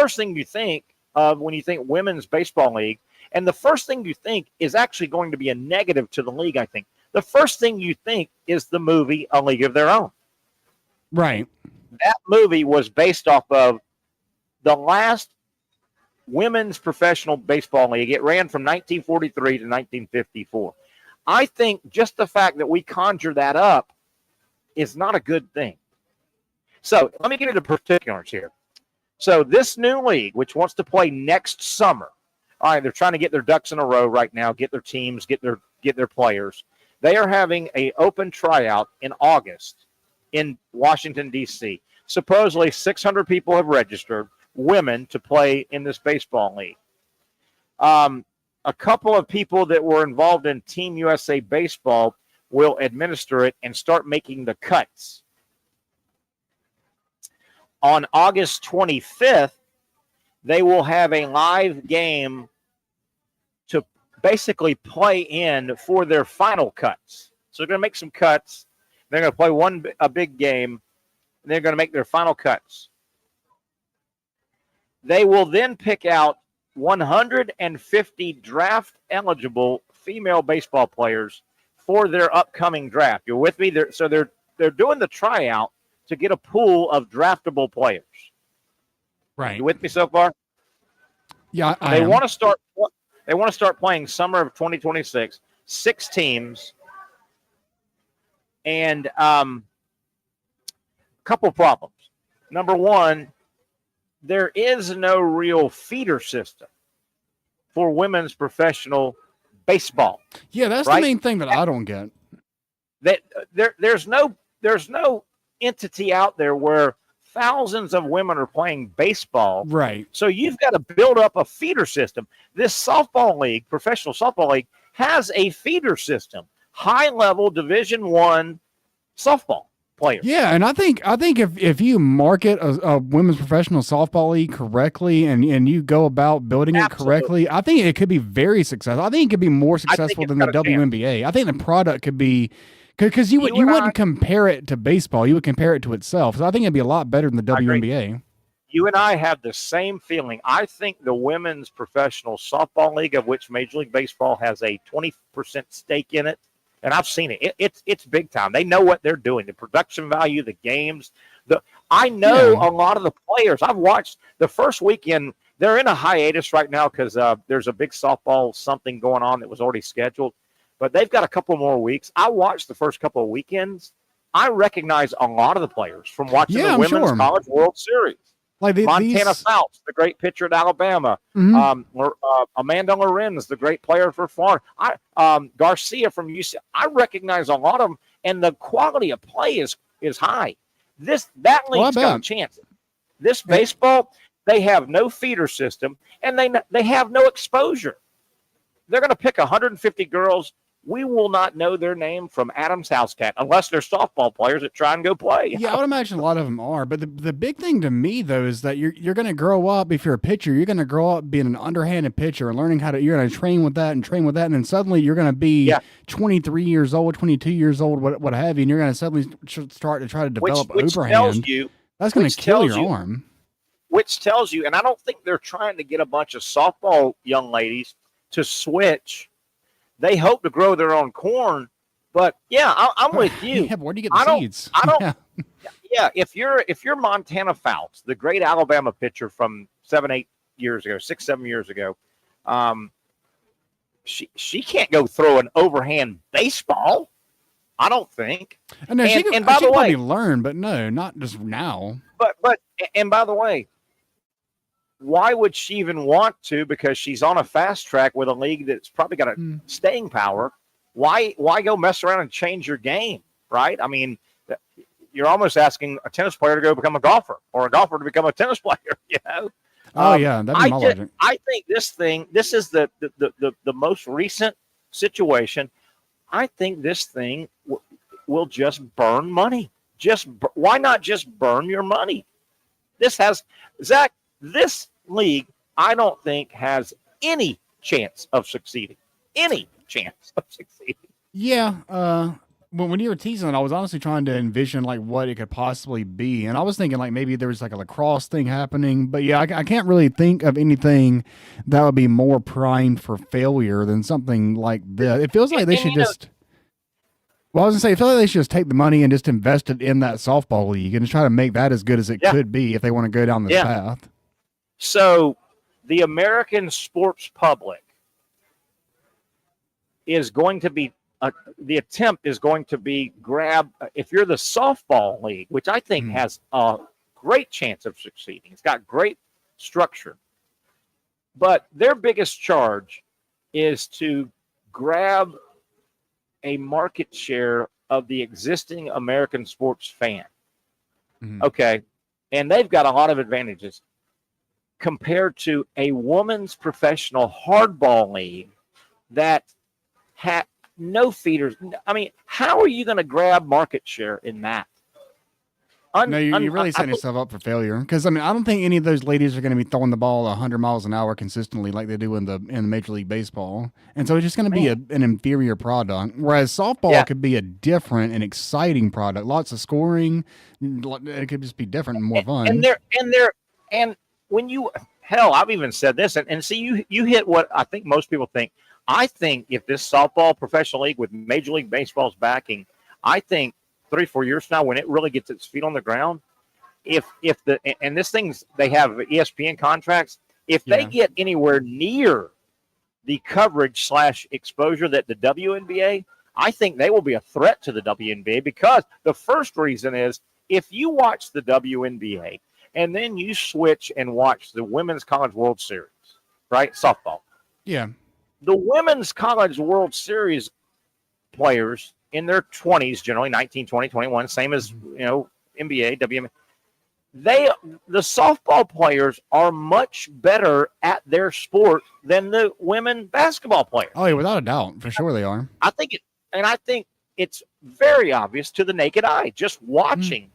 first thing you think of when you think women's baseball league, and the first thing you think is actually going to be a negative to the league, I think. The first thing you think is the movie A League of Their Own. Right. That movie was based off of the last women's professional baseball league. It ran from 1943 to 1954. I think just the fact that we conjure that up is not a good thing. So let me get into particulars here. So this new league, which wants to play next summer, all right, they're trying to get their ducks in a row right now, get their teams, get their players. They are having an open tryout in August in Washington, D.C. Supposedly 600 people have registered, women, to play in this baseball league. A couple of people that were involved in Team USA Baseball will administer it and start making the cuts. On August 25th, they will have a live game to basically play in for their final cuts. So they're going to make some cuts. They're going to play a big game, and they're going to make their final cuts. They will then pick out 150 draft-eligible female baseball players for their upcoming draft. You're with me? They're doing the tryout to get a pool of draftable players. Right. You with me so far? Yeah, they want to start. They want to start playing summer of 2026. 6 teams, and a couple problems. Number one, there is no real feeder system for women's professional baseball. Yeah, that's right? The main thing that I don't get. That there's no entity out there where thousands of women are playing baseball. Right. So you've got to build up a feeder system. This softball league, professional softball league, has a feeder system. High-level Division I softball players. Yeah, and I think if you market a women's professional softball league correctly and you go about building it correctly, I think it could be very successful. I think it could be more successful than the WNBA. I think the product could be because you wouldn't compare it to baseball. You would compare it to itself. So I think it'd be a lot better than the WNBA. You and I have the same feeling. I think the women's professional softball league, of which Major League Baseball has a 20% stake in it, and I've seen it. It's big time. They know what they're doing. The production value, the games. I know a lot of the players. I've watched the first weekend. They're in a hiatus right now because there's a big softball something going on that was already scheduled. But they've got a couple more weeks. I watched the first couple of weekends. I recognize a lot of the players from watching the Women's College World Series. Like Montana Phelps, the great pitcher at Alabama. Amanda Lorenz, the great player for Florida. Garcia from UC. I recognize a lot of them, and the quality of play is high. That league's got a chance. This baseball, they have no feeder system, and they have no exposure. They're going to pick 150 girls. We will not know their name from Adam's house cat unless they're softball players that try and go play. Yeah, I would imagine a lot of them are. But the big thing to me, though, is that you're going to grow up, if you're a pitcher, you're going to grow up being an underhanded pitcher and learning you're going to train with that. And then suddenly you're going to be 23 years old, 22 years old, what have you, and you're going to suddenly start to try to develop overhand. That's going to kill your arm. Which tells you, and I don't think they're trying to get a bunch of softball young ladies to switch. They hope to grow their own corn, but I'm with you. Yeah, but where do you get the seeds? I don't. Yeah, if you're Montana Phelps, the great Alabama pitcher from 6-7 years ago, she can't go throw an overhand baseball. I don't think. And by the way, probably learn, but no, not just now. But by the way, why would she even want to? Because she's on a fast track with a league that's probably got a staying power. Why go mess around and change your game, right? I mean, you're almost asking a tennis player to go become a golfer or a golfer to become a tennis player, you know? Oh, yeah, that'd be my logic. I think this is the most recent situation. I think this thing will just burn money. Why not just burn your money? This league, I don't think, has any chance of succeeding. Any chance of succeeding. Yeah. when you were teasing it, I was honestly trying to envision like what it could possibly be, and I was thinking like maybe there was like a lacrosse thing happening. But yeah, I can't really think of anything that would be more primed for failure than something like this. It feels like they should just. Well, I was gonna say, I feel like they should just take the money and just invest it in that softball league and just try to make that as good as it could be if they want to go down this path. So, the American sports public is going to be the attempt is going to be grab if you're the softball league, which I think has a great chance of succeeding. It's got great structure, but their biggest charge is to grab a market share of the existing American sports fan. Okay. And they've got a lot of advantages compared to a women's professional hardball league that had no feeders. I mean, how are you going to grab market share in that? No, you're really setting yourself up for failure. Because I mean, I don't think any of those ladies are going to be throwing the ball 100 miles an hour consistently like they do in the Major League Baseball, and so it's just going to be an inferior product. Whereas softball could be a different and exciting product, lots of scoring. It could just be different and more fun. And when you I've even said this, and see, you hit what I think most people think. I think if this softball professional league with Major League Baseball's backing, I think 3-4 years from now, when it really gets its feet on the ground, if this thing's, they have ESPN contracts, if they get anywhere near the coverage / exposure that the WNBA, I think they will be a threat to the WNBA, because the first reason is if you watch the WNBA and then you switch and watch the Women's College World Series, right? Softball. Yeah. The Women's College World Series players in their 20s, generally 19, 20, 21, same as, NBA, WNBA. The softball players are much better at their sport than the women basketball players. Oh, yeah, without a doubt. For sure they are. I think it's very obvious to the naked eye just watching.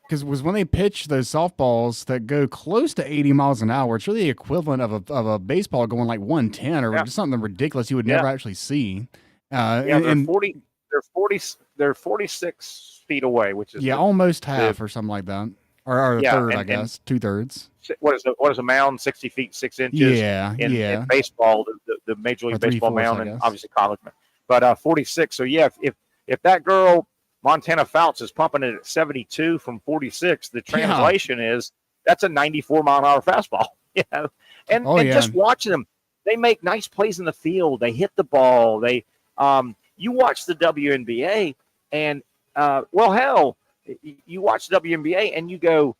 Because when they pitch those softballs that go close to 80 miles an hour, it's really the equivalent of a baseball going like 110 or just something ridiculous you would never actually see. They're 46 feet away, which is almost half or something like that, or a third, I guess, 2/3. What is a mound? 60 feet 6 inches. In baseball, the Major League Baseball mound, and obviously college mound. But 46. So if that girl Montana Fouts is pumping it at 72 from 46, the translation is that's a 94-mile-an-hour fastball. And just watching them, they make nice plays in the field. They hit the ball. They you watch the WNBA, and you watch the WNBA and you go,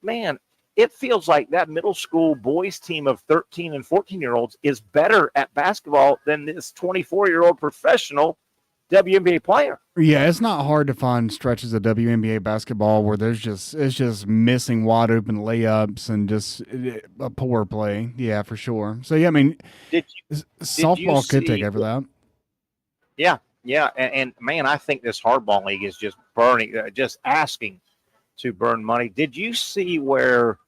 man, it feels like that middle school boys team of 13 and 14-year-olds is better at basketball than this 24-year-old professional WNBA player. Yeah, it's not hard to find stretches of WNBA basketball where it's just missing wide open layups and just a poor play. Yeah, for sure. So yeah, I mean, softball could take over that. Yeah, and man, I think this hardball league is just burning, just asking to burn money. Did you see where?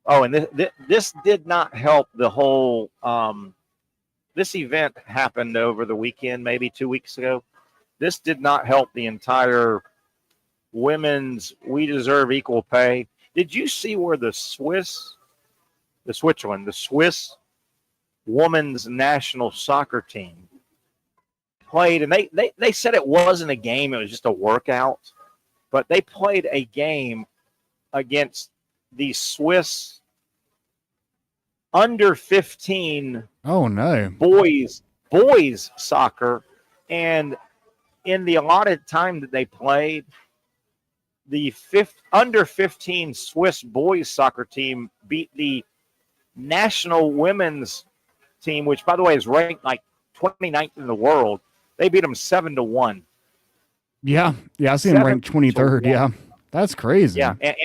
Oh, and this did not help the whole. This event happened over the weekend, maybe 2 weeks ago. This did not help the entire women's "We Deserve Equal Pay." Did you see where the Swiss women's national soccer team played? And they said it wasn't a game; it was just a workout. But they played a game against the Swiss under 15 boys soccer, and in the allotted time that they played, the under 15 Swiss boys soccer team beat the national women's team, which by the way is ranked like 29th in the world. They beat them 7-1. Yeah, I see them ranked 23rd. Yeah, that's crazy. Yeah, and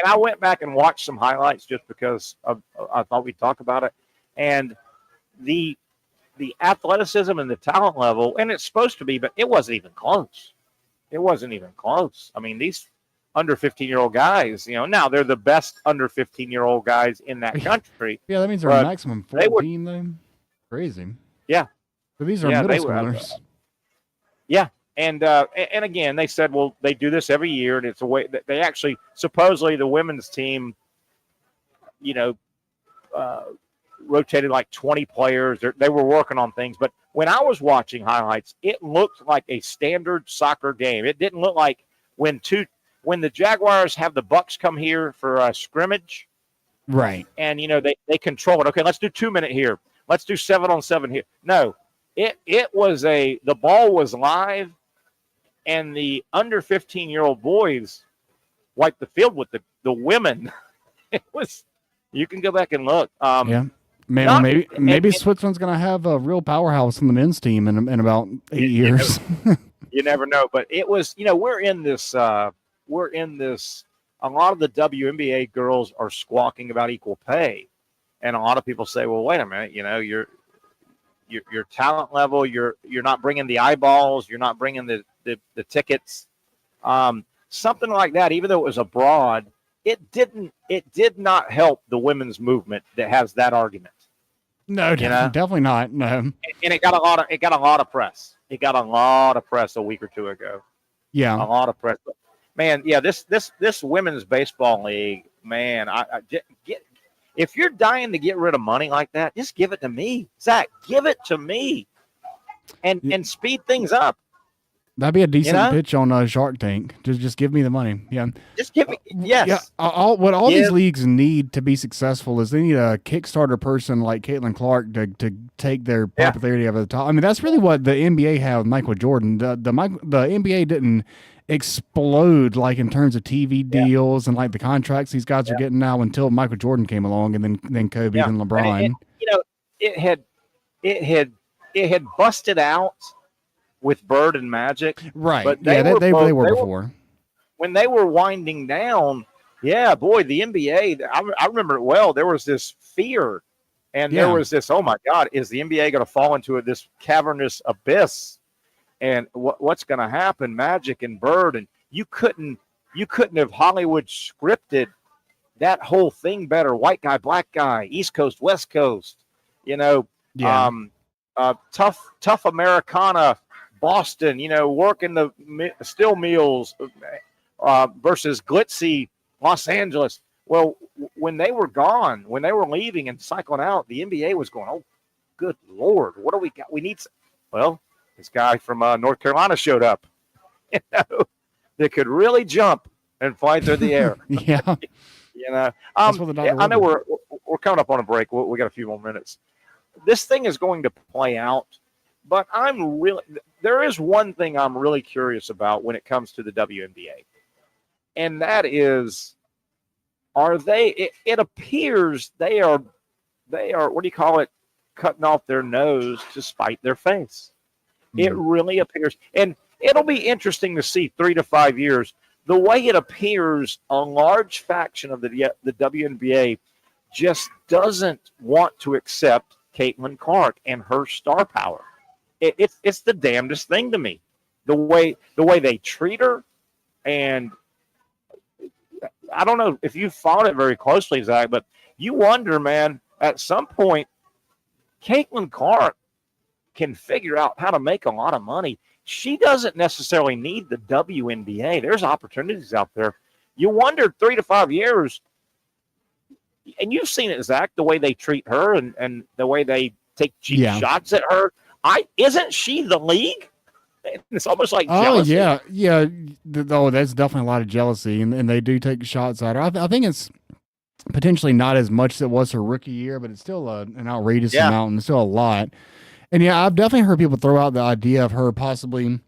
I went back and watched some highlights just because I thought we'd talk about it. And the athleticism and the talent level, and it's supposed to be, but it wasn't even close. It wasn't even close. I mean, these under 15-year-old guys, now they're the best under 15-year-old guys in that country. Yeah, that means they're maximum 14 though. Crazy. Yeah. So these are middle schoolers. Yeah. And again, they said, well, they do this every year, and it's a way that they actually, supposedly the women's team, rotated like 20 players. They were working on things. But when I was watching highlights, it looked like a standard soccer game. It didn't look like when the Jaguars have the Bucks come here for a scrimmage. Right. And, they control it. Okay, let's do 2-minute here. Let's do 7-on-7 here. No, it was the ball was live, and the under 15-year-old boys wiped the field with the women. It was, you can go back and look. Yeah. Man, maybe Switzerland's going to have a real powerhouse in the men's team in about 8 years. You never know. But it was, we're in this, a lot of the WNBA girls are squawking about equal pay. And a lot of people say, well, wait a minute, your talent level, you're not bringing the eyeballs, you're not bringing the tickets, something like that. Even though it was abroad, it did not help the women's movement that has that argument. No, definitely not. No, and it got a lot of press. It got a lot of press a week or two ago. Yeah, a lot of press. But, man, yeah, this women's baseball league, man, if you're dying to get rid of money like that, just give it to me, Zach. Give it to me, and speed things up. That'd be a decent pitch on Shark Tank. Just give me the money. Yeah, just give me. Yes. Yeah. What all these leagues need to be successful is they need a Kickstarter person like Caitlin Clark to take their popularity over the top. I mean, that's really what the NBA had with Michael Jordan. The NBA didn't explode like in terms of TV deals and like the contracts these guys are getting now until Michael Jordan came along, and then Kobe, then LeBron. And it had busted out with Bird and Magic, right? But they were before. When they were winding down, boy, the NBA. I remember it well. There was this fear, and there was this. Oh my God, is the NBA going to fall into this cavernous abyss? And what's going to happen? Magic and Bird, and you couldn't have Hollywood scripted that whole thing better. White guy, black guy, East Coast, West Coast. Tough Americana. Boston, working the steel mills versus glitzy Los Angeles. Well, when they were gone, when they were leaving and cycling out, the NBA was going, oh, good Lord, what do we got? We need, this guy from North Carolina showed up, that could really jump and fly through the air. Yeah. I know we're coming up on a break. We got a few more minutes. This thing is going to play out. But there is one thing I'm really curious about when it comes to the WNBA. And that is, it appears they are, what do you call it? Cutting off their nose to spite their face. Mm-hmm. It really appears. And it'll be interesting to see 3 to 5 years. The way it appears, a large faction of the WNBA just doesn't want to accept Caitlin Clark and her star power. It's the damnedest thing to me, the way they treat her, and I don't know if you followed it very closely, Zach, but you wonder, man, at some point, Caitlin Clark can figure out how to make a lot of money. She doesn't necessarily need the WNBA. There's opportunities out there. You wonder 3 to 5 years, and you've seen it, Zach, the way they treat her and the way they take cheap shots at her. Isn't she the league? It's almost like jealousy. Oh, yeah. That's definitely a lot of jealousy, and they do take shots at her. I think it's potentially not as much as it was her rookie year, but it's still an outrageous amount, and still a lot. And I've definitely heard people throw out the idea of her possibly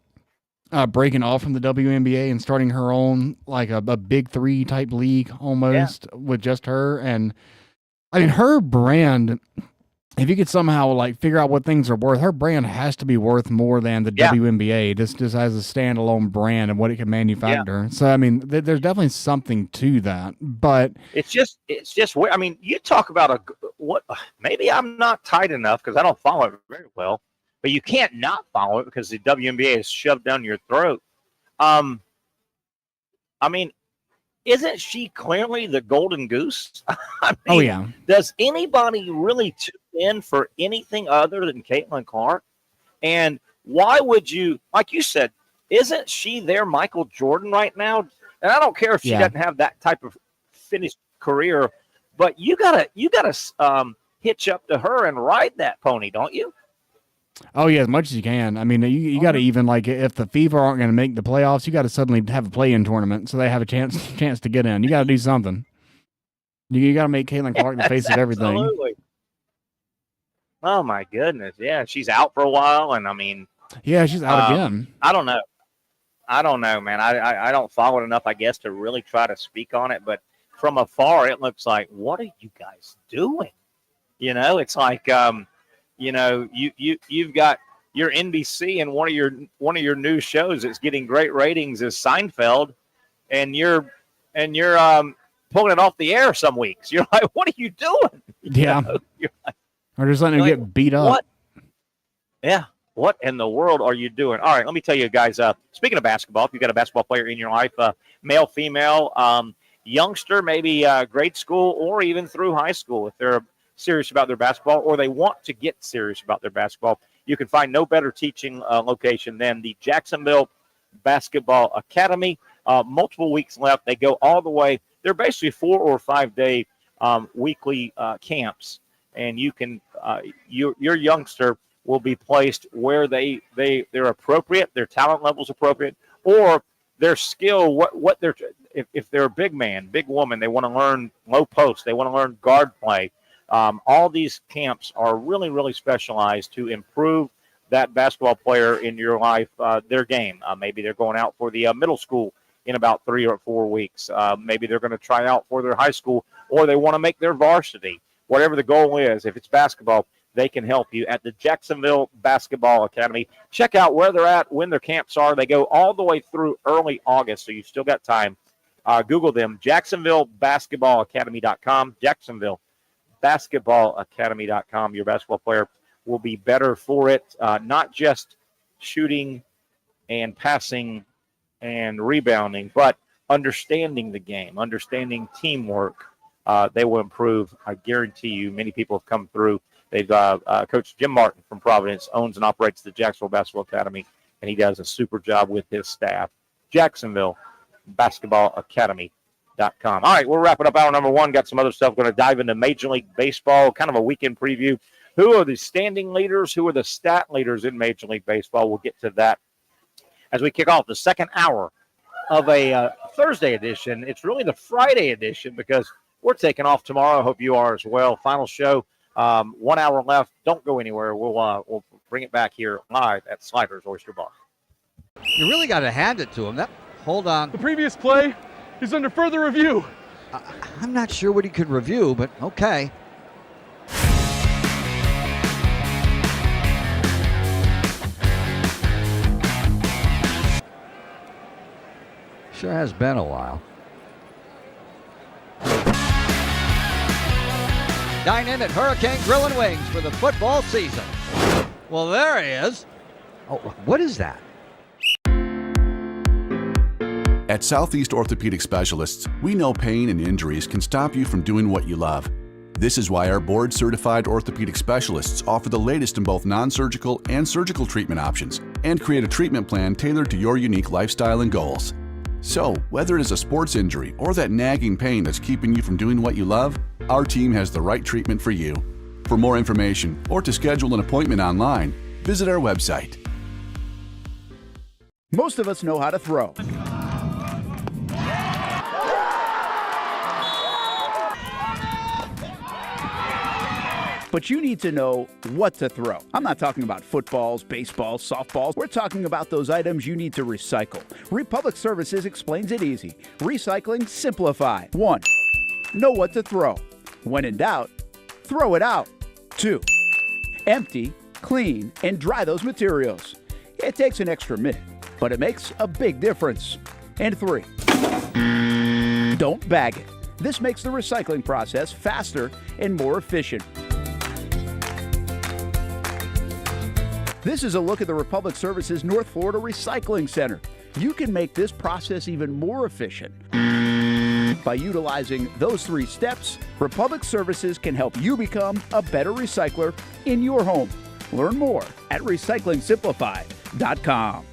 breaking off from the WNBA and starting her own, like a big three type league almost with just her. And I mean, her brand, if you could somehow like figure out what things are worth, her brand has to be worth more than the WNBA just as a standalone brand and what it can manufacture. So, I mean, there's definitely something to that, but it's just, I mean, you talk about maybe I'm not tight enough because I don't follow it very well, but you can't not follow it because the WNBA is shoved down your throat. I mean, isn't she clearly the golden goose? I mean, does anybody really tune in for anything other than Caitlin Clark? And why would you, like you said, isn't she their Michael Jordan right now? And I don't care if she doesn't have that type of finished career, but you gotta hitch up to her and ride that pony, don't you? Oh yeah, as much as you can. I mean, you got to even like if the Fever aren't going to make the playoffs, you got to suddenly have a play-in tournament so they have a chance to get in. You got to do something. You got to make Caitlin Clark the face of everything. Absolutely. Oh my goodness, yeah, she's out for a while, and I mean, yeah, she's out again. I don't know, man. I don't follow it enough, I guess, to really try to speak on it. But from afar, it looks like, what are you guys doing? You know, it's like, you know, you've got your NBC and one of your new shows that's getting great ratings is Seinfeld, and you're pulling it off the air some weeks. You're like, what are you doing? Yeah, you're like, or just letting her get beat up. What? Yeah. What in the world are you doing? All right, let me tell you guys, speaking of basketball, if you've got a basketball player in your life, male, female, youngster, maybe grade school or even through high school, if they're serious about their basketball or they want to get serious about their basketball, you can find no better teaching location than the Jacksonville Basketball Academy. Multiple weeks left. They go all the way. They're basically 4 or 5 day weekly camps, and you can your youngster will be placed where they're appropriate, their talent level's appropriate, or their skill, what they're if they're a big man, big woman, they want to learn low post, they want to learn guard play. All these camps are really, really specialized to improve that basketball player in your life, their game. Maybe they're going out for the middle school in about 3 or 4 weeks. Maybe they're going to try out for their high school, or they want to make their varsity. Whatever the goal is, if it's basketball, they can help you at the Jacksonville Basketball Academy. Check out where they're at, when their camps are. They go all the way through early August, so you've still got time. Google them, JacksonvilleBasketballAcademy.com, JacksonvilleBasketballAcademy.com. Your basketball player will be better for it, not just shooting and passing and rebounding, but understanding the game, understanding teamwork. They will improve. I guarantee you many people have come through. They've Coach Jim Martin from Providence owns and operates the Jacksonville Basketball Academy, and he does a super job with his staff. Jacksonville Basketball Academy.com. All right, we're wrapping up hour number 1. Got some other stuff. Going to dive into Major League Baseball, kind of a weekend preview. Who are the standing leaders? Who are the stat leaders in Major League Baseball? We'll get to that as we kick off the second hour of a Thursday edition. It's really the Friday edition because we're taking off tomorrow. I hope you are as well. Final show. 1 hour left. Don't go anywhere. We'll bring it back here live at Sliders Oyster Bar. You really got to hand it to him. Hold on. The previous play is under further review. I'm not sure what he could review, but okay. Sure has been a while. Dine in at Hurricane Grill and Wings for the football season. Well, there he is. Oh, what is that? At Southeast Orthopedic Specialists, we know pain and injuries can stop you from doing what you love. This is why our board-certified orthopedic specialists offer the latest in both non-surgical and surgical treatment options and create a treatment plan tailored to your unique lifestyle and goals. So, whether it is a sports injury or that nagging pain that's keeping you from doing what you love, our team has the right treatment for you. For more information or to schedule an appointment online, visit our website. Most of us know how to throw. But you need to know what to throw. I'm not talking about footballs, baseballs, softballs. We're talking about those items you need to recycle. Republic Services explains it easy. Recycling simplified. 1. Know what to throw. When in doubt, throw it out. 2. Empty, clean, and dry those materials. It takes an extra minute, but it makes a big difference. And 3. Don't bag it. This makes the recycling process faster and more efficient. This is a look at the Republic Services North Florida Recycling Center. You can make this process even more efficient. By utilizing those 3 steps, Republic Services can help you become a better recycler in your home. Learn more at recyclingsimplified.com.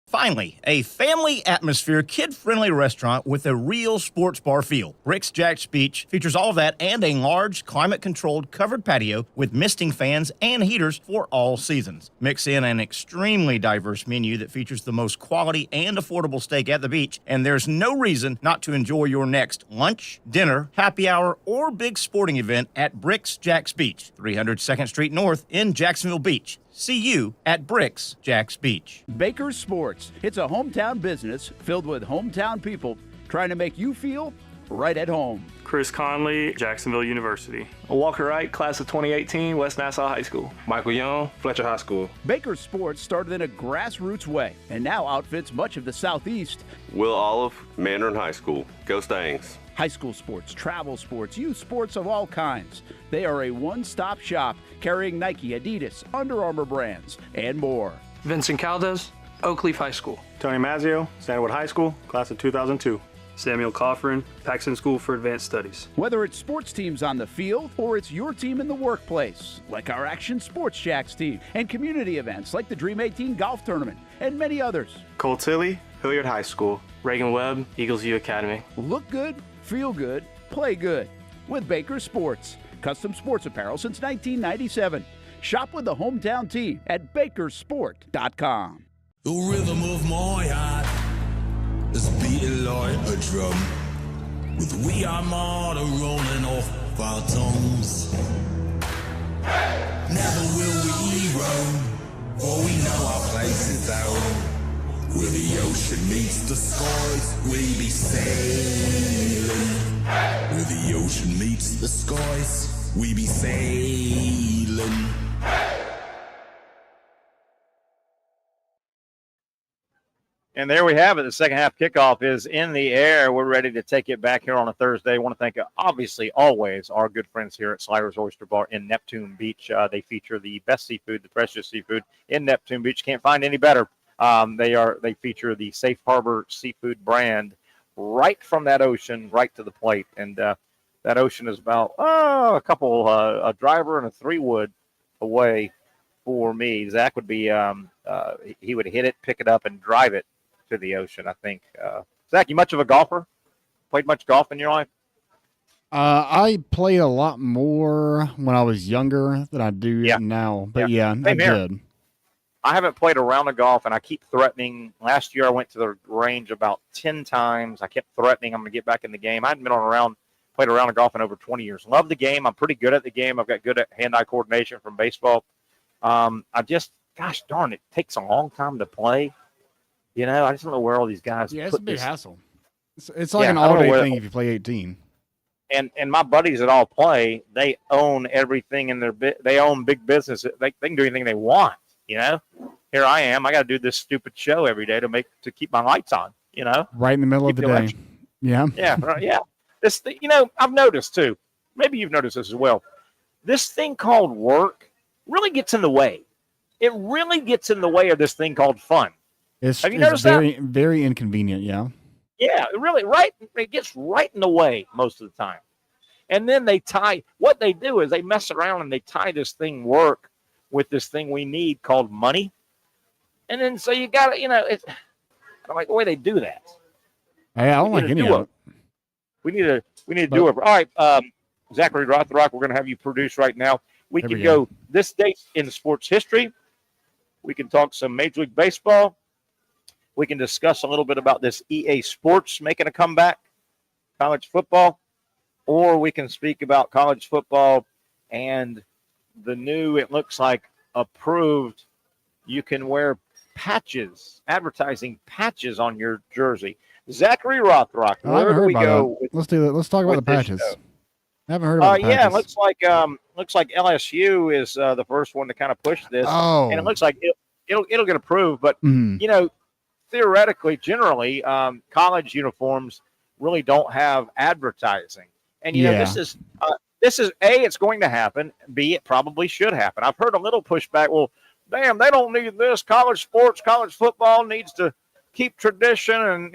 Finally, a family atmosphere, kid-friendly restaurant with a real sports bar feel. Bricks Jack's Beach features all of that and a large, climate-controlled covered patio with misting fans and heaters for all seasons. Mix in an extremely diverse menu that features the most quality and affordable steak at the beach, and there's no reason not to enjoy your next lunch, dinner, happy hour, or big sporting event at Bricks Jack's Beach, 300 2nd Street North in Jacksonville Beach. See you at Bricks Jack's Beach. Baker's Sports. It's a hometown business filled with hometown people trying to make you feel right at home. Chris Conley, Jacksonville University. Walker Wright, class of 2018, West Nassau High School. Michael Young, Fletcher High School. Baker's Sports started in a grassroots way and now outfits much of the Southeast. Will Olive, Mandarin High School. Go Stangs. High school sports, travel sports, youth sports of all kinds. They are a one-stop shop carrying Nike, Adidas, Under Armour brands, and more. Vincent Caldes, Oak Leaf High School. Tony Mazzio, Sandwood High School, class of 2002. Samuel Coffrin, Paxton School for Advanced Studies. Whether it's sports teams on the field or it's your team in the workplace, like our Action Sports Shacks team, and community events like the Dream 18 Golf Tournament, and many others. Cole Tilley, Hilliard High School. Reagan Webb, Eagles View Academy. Look good, feel good, play good with Baker Sports. Custom sports apparel since 1997. Shop with the hometown team at bakersport.com. The rhythm of my heart is beating like a drum, with we are martyr rolling off our tongues. Never will we roam, for we know our place is down. Where the ocean meets the skies, we be sailing. Where the ocean meets the skies, we be sailing. And there we have it. The second half kickoff is in the air. We're ready to take it back here on a Thursday. I want to thank, obviously, always our good friends here at Sliders Oyster Bar in Neptune Beach. They feature the best seafood, the freshest seafood in Neptune Beach. Can't find any better. They feature the Safe Harbor Seafood brand right from that ocean, right to the plate. And that ocean is about a driver and a 3-wood away for me. Zach would be he would hit it, pick it up, and drive it to the ocean, I think. Zach, you much of a golfer? Played much golf in your life? I played a lot more when I was younger than I do now. But I did. I haven't played a round of golf, and I keep threatening. Last year, I went to the range about 10 times. I kept threatening I'm going to get back in the game. I hadn't played a round of golf in over 20 years. Love the game. I'm pretty good at the game. I've got good at hand-eye coordination from baseball. Gosh darn, it takes a long time to play. You know, I just don't know where all these guys. Yeah, it's a big hassle. It's like an all-day thing if you play 18. And my buddies that all play, they own everything in they own big business. They can do anything they want. You know, here I am. I got to do this stupid show every day to keep my lights on. You know, right in the middle of the day. Yeah. Yeah. This thing, I've noticed too. Maybe you've noticed this as well. This thing called work really gets in the way. It really gets in the way of this thing called fun. Have you noticed very, that? Very inconvenient. Yeah. Yeah, really, right. It gets right in the way most of the time. And then what they do is they mess around and they tie this thing work with this thing we need called money. And then so you got to, I don't like the way they do that. Hey, I don't like any of it. We need to do it. All right, Zachary Rothrock, we're going to have you produce right now. We can go this date in sports history. We can talk some Major League Baseball. We can discuss a little bit about this EA Sports making a comeback, college football, or we can speak about college football and the new, it looks like, approved, you can wear patches, advertising patches on your jersey. Zachary Rothrock, where do we go? Let's do that. Let's talk about the patches. I haven't heard about the patches. Yeah, looks like LSU is the first one to kind of push this. Oh. And it looks like it'll get approved, but theoretically, generally, college uniforms really don't have advertising. And this is A, it's going to happen. B, it probably should happen. I've heard a little pushback. Well, damn, they don't need this. College sports, college football needs to keep tradition. And,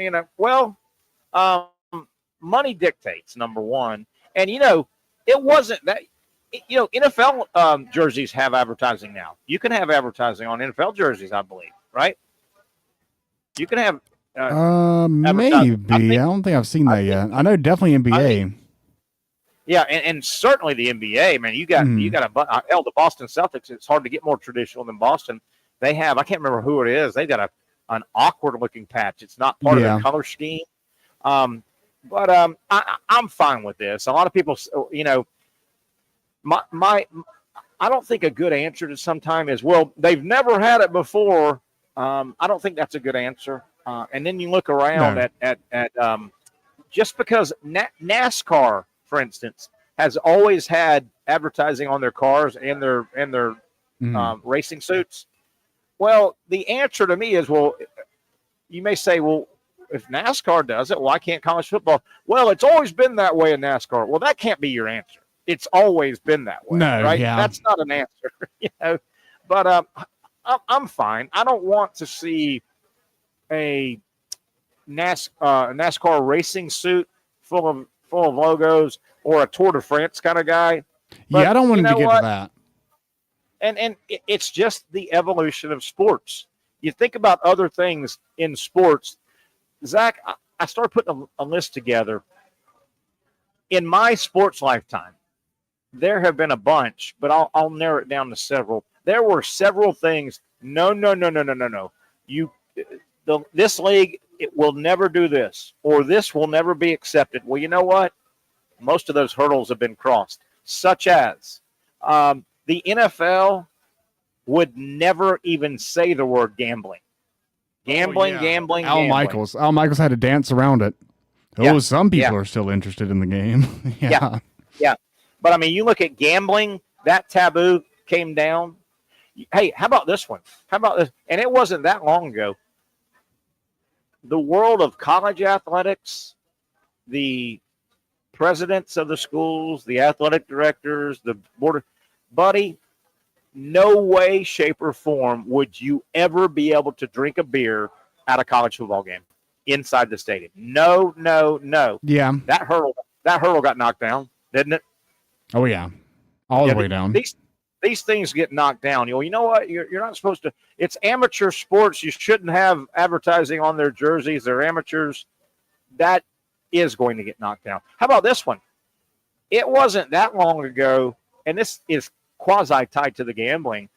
money dictates, number one. And, it wasn't that NFL jerseys have advertising now. You can have advertising on NFL jerseys, I believe, right? You can have. Maybe. I don't think I've seen that yet. I know definitely NBA. Yeah, and certainly the NBA, man. You got the Boston Celtics. It's hard to get more traditional than Boston. They have, I can't remember who it is. They got an awkward looking patch. It's not part of the color scheme. But I'm fine with this. A lot of people, I don't think a good answer to sometime is, well, they've never had it before. I don't think that's a good answer. And then you look around at just because NASCAR, for instance, has always had advertising on their cars and their racing suits. Well, the answer to me is, well, you may say, well, if NASCAR does it, why can't college football? Well, it's always been that way in NASCAR. Well, that can't be your answer. It's always been that way, right? Yeah. That's not an answer, But I'm fine. I don't want to see a NASCAR racing suit full of logos or a Tour de France kind of guy. But I don't want him to get to that. And it's just the evolution of sports. You think about other things in sports. Zach, I started putting a list together. In my sports lifetime, there have been a bunch, but I'll narrow it down to several. There were several things. No. This league, it will never do this, or this will never be accepted. Well, you know what? Most of those hurdles have been crossed, such as the NFL would never even say the word gambling. Gambling. Al Michaels had to dance around it. Some people are still interested in the game. Yeah. But I mean, you look at gambling, that taboo came down. Hey, how about this one? How about this? And it wasn't that long ago. The world of college athletics, the presidents of the schools, the athletic directors, the board, buddy, no way, shape, or form would you ever be able to drink a beer at a college football game inside the stadium. No. Yeah. That hurdle got knocked down, didn't it? Oh, yeah. All the way down. These things get knocked down. You know what? You're not supposed to. It's amateur sports. You shouldn't have advertising on their jerseys. They're amateurs. That is going to get knocked down. How about this one? It wasn't that long ago, and this is quasi-tied to the gambling.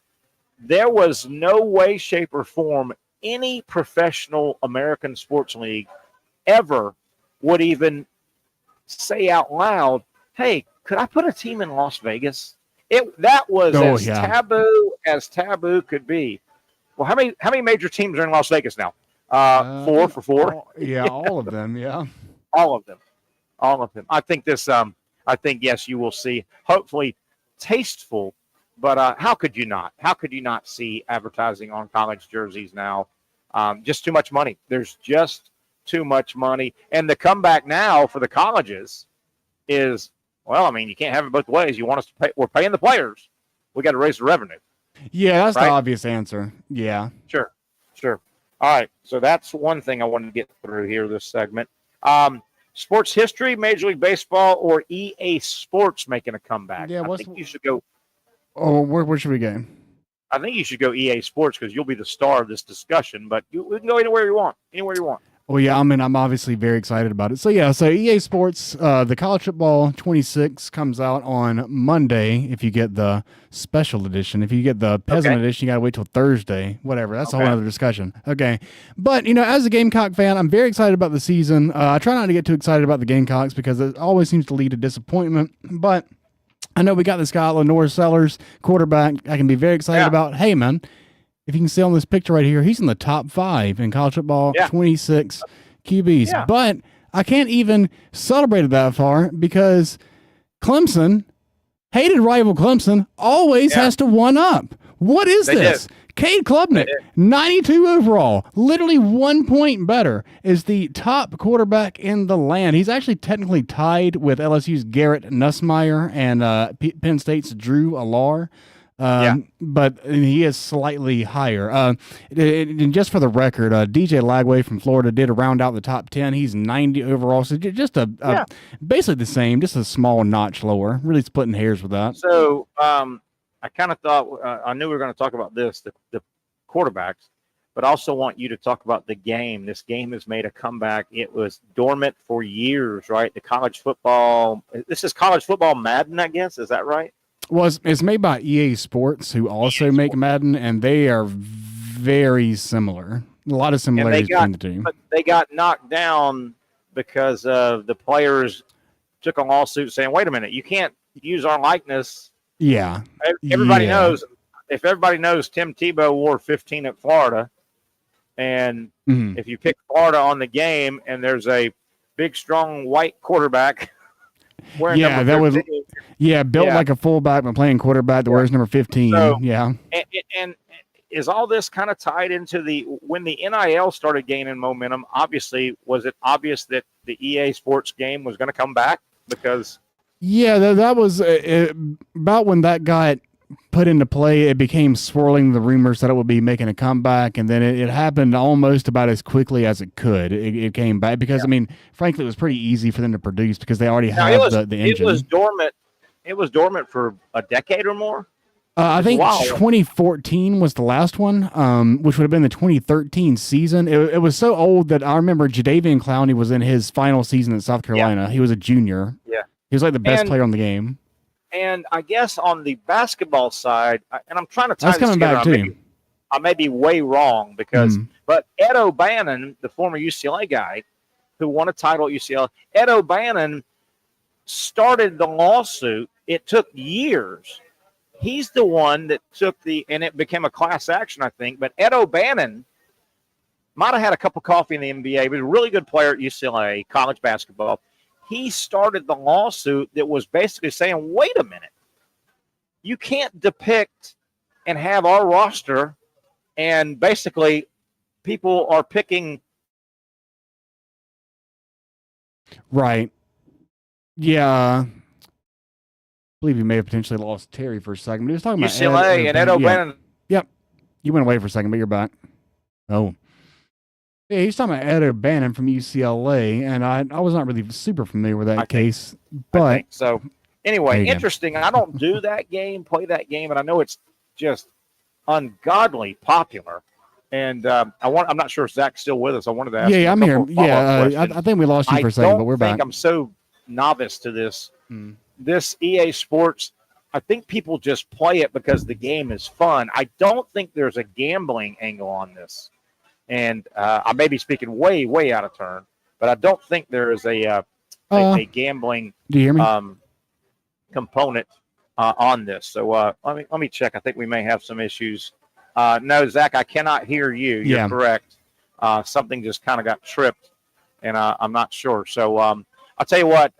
There was no way, shape, or form any professional American sports league ever would even say out loud, hey, could I put a team in Las Vegas? That was as taboo could be. Well, how many major teams are in Las Vegas now? 4 for 4. All of them. Yeah, all of them. I think yes, you will see. Hopefully, tasteful. But how could you not? How could you not see advertising on college jerseys now? Just too much money. There's just too much money, and the comeback now for the colleges is. Well, I mean, you can't have it both ways. You want us to pay? We're paying the players. We got to raise the revenue. Yeah, that's the obvious answer. Yeah. Sure. All right. So that's one thing I wanted to get through here, this segment. Sports history, Major League Baseball, or EA Sports making a comeback. Yeah, I think you should go. Oh, where should we go? I think you should go EA Sports because you'll be the star of this discussion, but we can go anywhere you want. Well, yeah, I'm obviously very excited about it. So EA Sports, the college football 26 comes out on Monday if you get the special edition. If you get the peasant edition, you got to wait till Thursday. Whatever. That's a whole other discussion. Okay. But, as a Gamecock fan, I'm very excited about the season. I try not to get too excited about the Gamecocks because it always seems to lead to disappointment. But I know we got this guy, Lenore Sellers, quarterback, I can be very excited about. Hey, man. If you can see on this picture right here, he's in the top 5 in college football, 26 QBs. Yeah. But I can't even celebrate it that far because Clemson, hated rival Clemson, always has to one up. What is this? Cade Klubnik, 92 overall, literally 1 point better, is the top quarterback in the land. He's actually technically tied with LSU's Garrett Nussmeier and Penn State's Drew Allar. But he is slightly higher. And just for the record, DJ Lagway from Florida did round out the top 10. He's 90 overall, so just basically the same, just a small notch lower. Really splitting hairs with that. So I kind of thought I knew we were going to talk about this, the quarterbacks, but I also want you to talk about the game. This game has made a comeback. It was dormant for years, right? The college football. This is college football Madden, I guess. Is that right? Well, it's made by EA Sports, who also make Madden, and they are very similar. A lot of similarities between the two. But they got knocked down because the players took a lawsuit saying, wait a minute, you can't use our likeness. Yeah. Everybody knows. If everybody knows Tim Tebow wore 15 at Florida, and if you pick Florida on the game and there's a big, strong white quarterback wearing number 15, built like a fullback but playing quarterback that wears number 15. So, yeah. And is all this kind of tied into when the NIL started gaining momentum? Obviously, was it obvious that the EA Sports game was going to come back? Because that was about when that got put into play. It became swirling the rumors that it would be making a comeback, and then it happened almost about as quickly as it could. It came back because I mean, frankly, it was pretty easy for them to produce because they already have the engine. It was dormant. It was dormant for a decade or more. I think 2014 was the last one, which would have been the 2013 season. It was so old that I remember Jadeveon Clowney was in his final season at South Carolina. Yeah. He was a junior. Yeah. He was like the best player on the game. And I guess on the basketball side, and I'm trying to tie this coming back too. I may be way wrong because, but Ed O'Bannon, the former UCLA guy who won a title at UCLA, Ed O'Bannon started the lawsuit. It took years. He's the one that took and it became a class action, I think. But Ed O'Bannon might have had a cup of coffee in the NBA. He was a really good player at UCLA, college basketball. He started the lawsuit that was basically saying, wait a minute, you can't depict and have our roster, and basically people are picking. Right. Yeah. I believe you may have potentially lost Terry for a second, but he was talking about UCLA and Ed O'Bannon. Yep. You went away for a second, but you're back. Oh. Yeah, he's talking about Ed O'Bannon from UCLA, and I was not really super familiar with that case. But I think so anyway, interesting. I don't play that game, and I know it's just ungodly popular. And I'm not sure if Zach's still with us. I wanted to ask. Yeah, I'm here. Yeah, I think we lost you for a second, but we're back. I'm so novice to this. This EA Sports, I think people just play it because the game is fun. I don't think there's a gambling angle on this. And I may be speaking way, way out of turn, but I don't think there is a gambling do you hear me? Component on this. So let me check. I think we may have some issues. No, Zach, I cannot hear you. You're correct. Something just kind of got tripped, and I'm not sure. So I'll tell you what.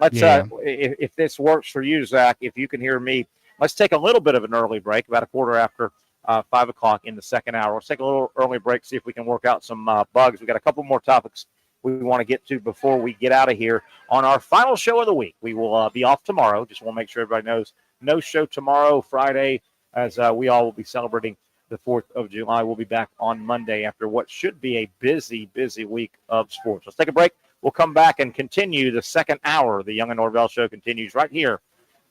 Let's if this works for you, Zach, if you can hear me, let's take a little bit of an early break, about a quarter after 5 o'clock in the second hour. Let's take a little early break, see if we can work out some bugs. We got a couple more topics we want to get to before we get out of here on our final show of the week. We will be off tomorrow. Just want to make sure everybody knows no show tomorrow, Friday, as we all will be celebrating the 4th of July. We'll be back on Monday after what should be a busy, busy week of sports. Let's take a break. We'll come back and continue the second hour. The Young and Norvelle show continues right here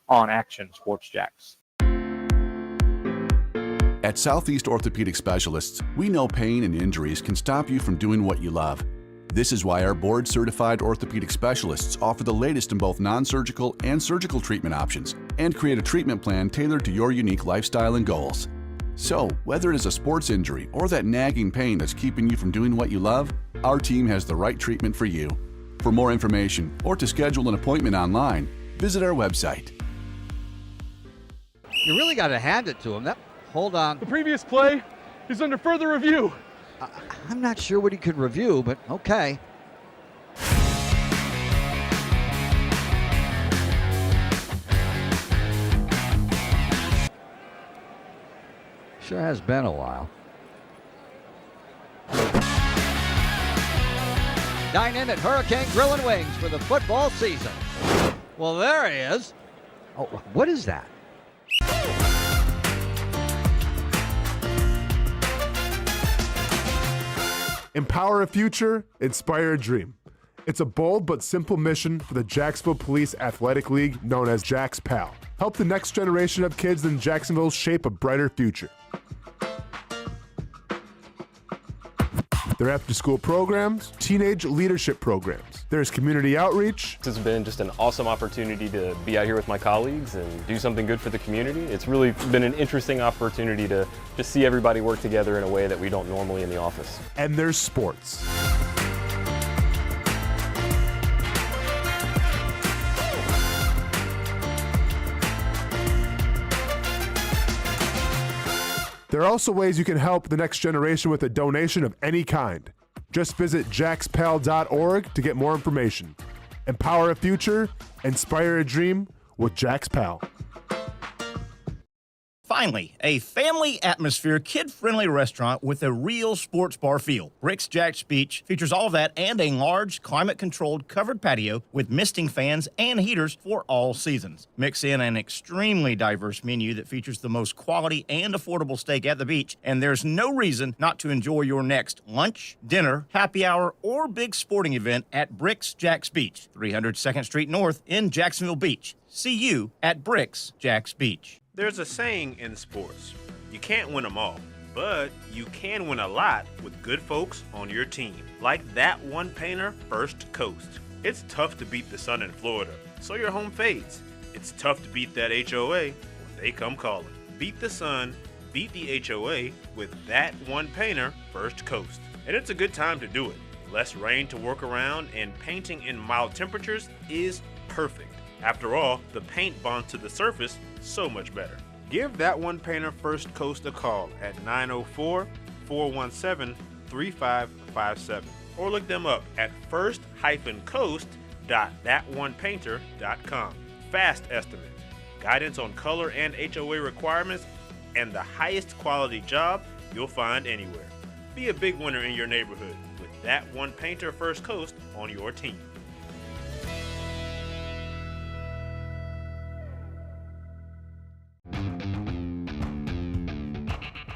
on Action Sports Jacks. At Southeast Orthopedic Specialists, we know pain and injuries can stop you from doing what you love. This is why our board-certified orthopedic specialists offer the latest in both non-surgical and surgical treatment options and create a treatment plan tailored to your unique lifestyle and goals. So, whether it is a sports injury or that nagging pain that's keeping you from doing what you love, our team has the right treatment for you. For more information or to schedule an appointment online, visit our website. You really got to hand it to him. Hold on. The previous play is under further review. I'm not sure what he could review, but okay. Sure has been a while. Dine in at Hurricane Grill and Wings for the football season. Well, there he is. Oh, what is that? Empower a future, inspire a dream. It's a bold but simple mission for the Jacksonville Police Athletic League known as Jax PAL. Help the next generation of kids in Jacksonville shape a brighter future. Their after-school programs, teenage leadership programs. There's community outreach. It's been just an awesome opportunity to be out here with my colleagues and do something good for the community. It's really been an interesting opportunity to just see everybody work together in a way that we don't normally in the office. And there's sports. There are also ways you can help the next generation with a donation of any kind. Just visit jaxpal.org to get more information. Empower a future, inspire a dream with Jax PAL. Finally, a family atmosphere, kid-friendly restaurant with a real sports bar feel. Rick's Jack's Beach features all of that and a large, climate-controlled covered patio with misting fans and heaters for all seasons. Mix in an extremely diverse menu that features the most quality and affordable steak at the beach, and there's no reason not to enjoy your next lunch, dinner, happy hour, or big sporting event at Rick's Jack's Beach, 300 2nd Street North in Jacksonville Beach. See you at Rick's Jack's Beach. There's a saying in sports, you can't win them all, but you can win a lot with good folks on your team. Like that one painter, First Coast. It's tough to beat the sun in Florida, so your home fades. It's tough to beat that HOA when they come calling. Beat the sun, beat the HOA with that one painter, First Coast. And it's a good time to do it. Less rain to work around and painting in mild temperatures is perfect. After all, the paint bonds to the surface so much better. Give that one painter First Coast a call at 904-417-3557 or look them up at first-coast.thatonepainter.com. Fast estimate, guidance on color and HOA requirements, and the highest quality job you'll find anywhere. Be a big winner in your neighborhood with that one painter First Coast on your team.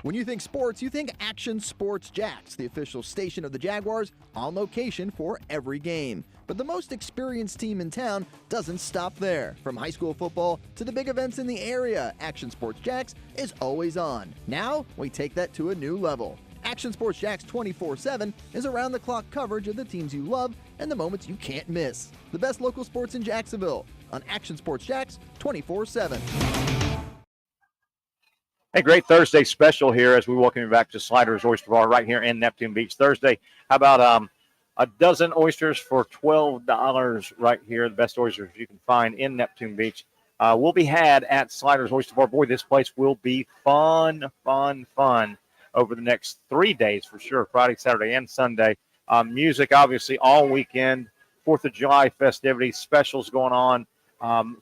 When you think sports, you think Action Sports Jax, the official station of the Jaguars, on location for every game. But the most experienced team in town doesn't stop there. From high school football to the big events in the area, Action Sports Jax is always on. Now, we take that to a new level. Action Sports Jax 24/7 is around-the-clock coverage of the teams you love and the moments you can't miss. The best local sports in Jacksonville on Action Sports Jax 24/7. Hey, great Thursday special here as we welcome you back to Sliders Oyster Bar right here in Neptune Beach. Thursday, how about a dozen oysters for $12 right here, the best oysters you can find in Neptune Beach. Will be had at Sliders Oyster Bar. Boy, this place will be fun over the next 3 days for sure, Friday, Saturday, and Sunday. Music, obviously, all weekend. 4th of July festivities, specials going on.